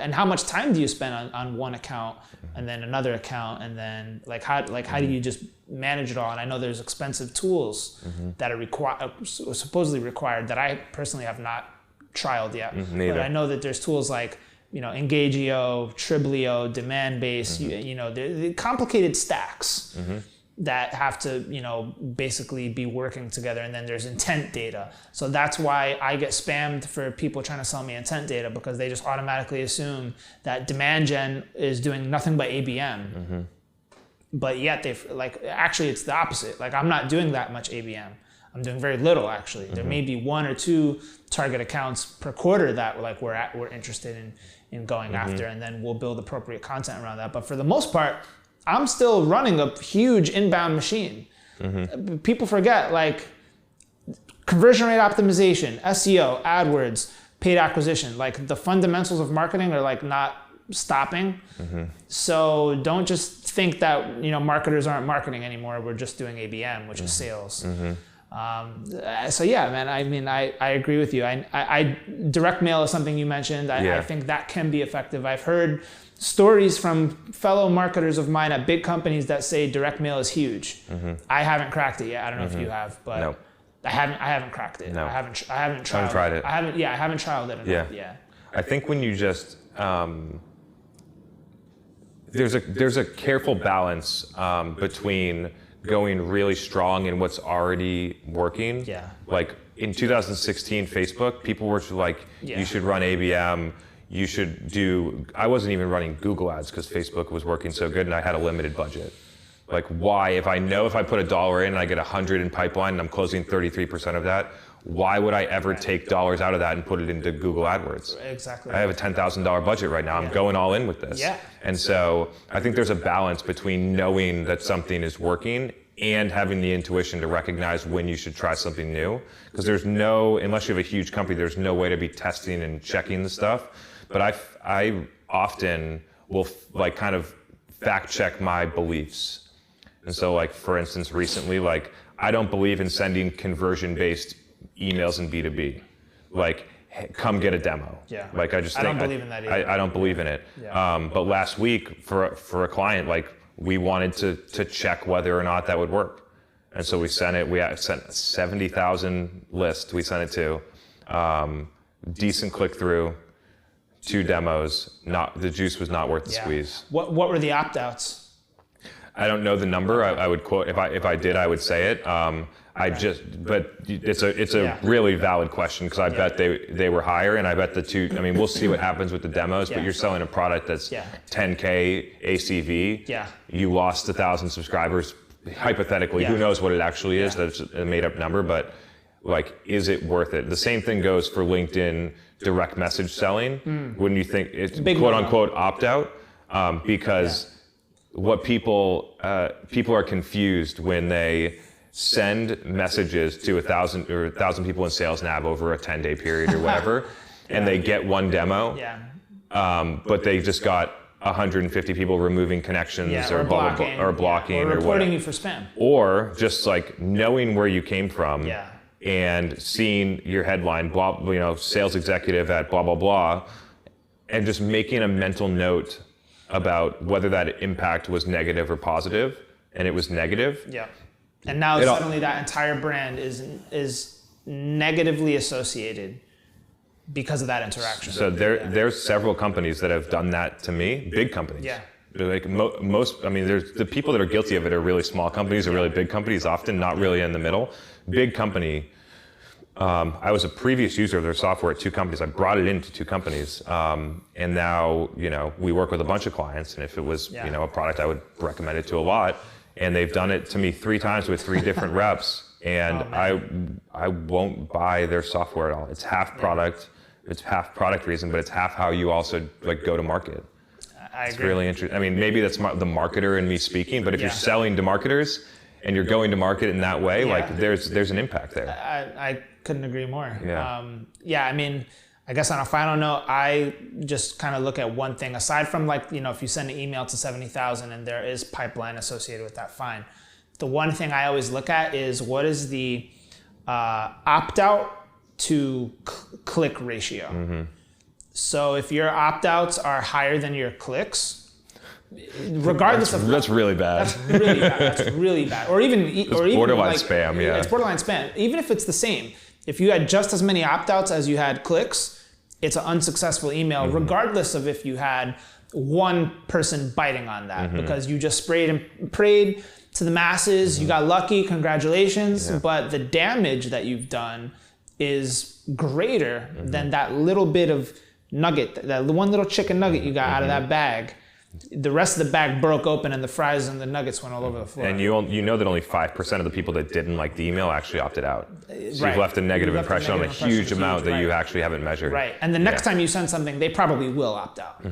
and how much time do you spend on one account and then another account, and then how do you just manage it all? And I know there's expensive tools that are supposedly required that I personally have not trialed yet. But I know that there's tools like Engagio, Triblio, demand-based, the complicated stacks that have to, basically be working together. And then there's intent data. So that's why I get spammed for people trying to sell me intent data, because they just automatically assume that demand gen is doing nothing but ABM. But yet actually it's the opposite. I'm not doing that much ABM. I'm doing very little, actually. There may be 1 or 2 target accounts per quarter that we're interested in going after, and then we'll build appropriate content around that. But for the most part, I'm still running a huge inbound machine. People forget, conversion rate optimization, SEO, AdWords, paid acquisition, the fundamentals of marketing are not stopping. So don't just think that, marketers aren't marketing anymore. We're just doing ABM, which is sales. So yeah, man, I agree with you. I direct mail is something you mentioned. I think that can be effective. I've heard stories from fellow marketers of mine at big companies that say direct mail is huge. I haven't cracked it yet. I don't know if you have, but no. I haven't cracked it. No. I haven't tried it. I haven't trialed it enough. Yeah. I think when you just there's a careful balance between going really strong in what's already working. In 2016, Facebook, people were like, you should run ABM, you should do, I wasn't even running Google ads because Facebook was working so good and I had a limited budget. Why, if I put $1 in and I get 100 in pipeline and I'm closing 33% of that, why would I ever take dollars out of that and put it into Google AdWords? Exactly. I have a $10,000 budget right now. I'm going all in with this. And so I think there's a balance between knowing that something is working and having the intuition to recognize when you should try something new. Because unless you have a huge company, there's no way to be testing and checking the stuff. But I often will kind of fact check my beliefs. And so for instance, recently, I don't believe in sending conversion-based emails in B2B. Hey, come get a demo. I don't believe in that either. I don't believe in it. But last week for a client, we wanted to check whether or not that would work. And so we sent it. We sent 70,000 list. We sent it to decent click through, 2 demos. The juice was not worth the squeeze. What were the opt-outs? I don't know the number. I would quote if I did, I would say it. But it's a really valid question, because I bet they were higher, and I bet the 2. We'll see what happens with the demos. But you're selling a product that's 10K ACV. You lost 1,000 subscribers. Hypothetically, who knows what it actually is? That's a made-up number, but is it worth it? The same thing goes for LinkedIn direct message selling. When you think it's quote unquote opt-out, because what people are confused when they send messages to 1,000 people in Sales Nav over a 10-day period or whatever, and they get 1 demo. but they just got 150 people removing connections or blocking, or blocking or or reporting whatever. you for spam. Or just like knowing where you came from Yeah. and seeing your headline, blah, sales executive at blah, blah, blah, and just making a mental note about whether that impact was negative or positive, and it was negative. Yeah. And now suddenly that entire brand is negatively associated because of that interaction. So there's several companies that have done that to me, big companies. Yeah. Like there's the people that are guilty of it are really small companies or really big companies, often not really in the middle. Big company. I was a previous user of their software at 2 companies. I brought it into 2 companies, and now we work with a bunch of clients. And if it was a product, I would recommend it to a lot. And they've done it to me 3 times with 3 different reps, and I won't buy their software at all. It's half product, it's half product reason, but it's half how you also like go to market. It's really interesting. I mean, maybe that's the marketer in me speaking, but if you're selling to marketers and you're going to market in that way, like there's an impact there. I couldn't agree more. Yeah. I mean, I guess on a final note, I just kind of look at one thing aside from if you send an email to 70,000 and there is pipeline associated with that, fine. The one thing I always look at is what is the opt-out to click ratio. Mm-hmm. So if your opt-outs are higher than your clicks, regardless of that's really bad. That's really bad. That's really bad. Or even borderline spam. Yeah, it's borderline spam. Even if it's the same, if you had just as many opt-outs as you had clicks, it's an unsuccessful email, regardless of if you had one person biting on that, because you just sprayed and prayed to the masses. You got lucky. Congratulations. Yeah. But the damage that you've done is greater than that little bit of nugget, that one little chicken nugget you got out of that bag. The rest of the bag broke open and the fries and the nuggets went all over the floor. And you know that only 5% of the people that didn't like the email actually opted out. So you've left a negative impression on a huge amount that you actually haven't measured. Right. And the next time you send something, they probably will opt out.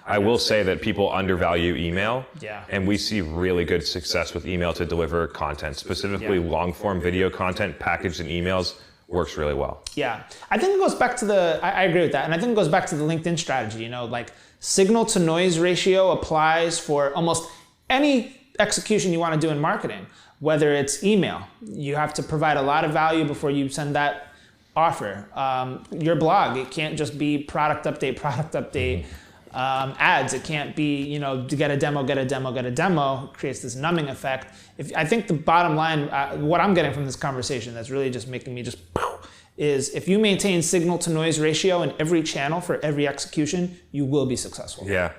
I will say that people undervalue email. Yeah. And we see really good success with email to deliver content, specifically long form video content packaged in emails. Works really well. Yeah. I think it goes back to I agree with that. And I think it goes back to the LinkedIn strategy, like signal to noise ratio applies for almost any execution you want to do in marketing, whether it's email. You have to provide a lot of value before you send that offer. Your blog, it can't just be product update. Ads, it can't be, to get a demo. It creates this numbing effect. I think the bottom line, what I'm getting from this conversation that's really just making me is if you maintain signal to noise ratio in every channel for every execution, you will be successful. Yeah.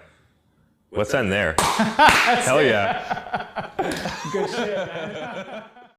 Let's end there. Hell yeah. Good shit, man.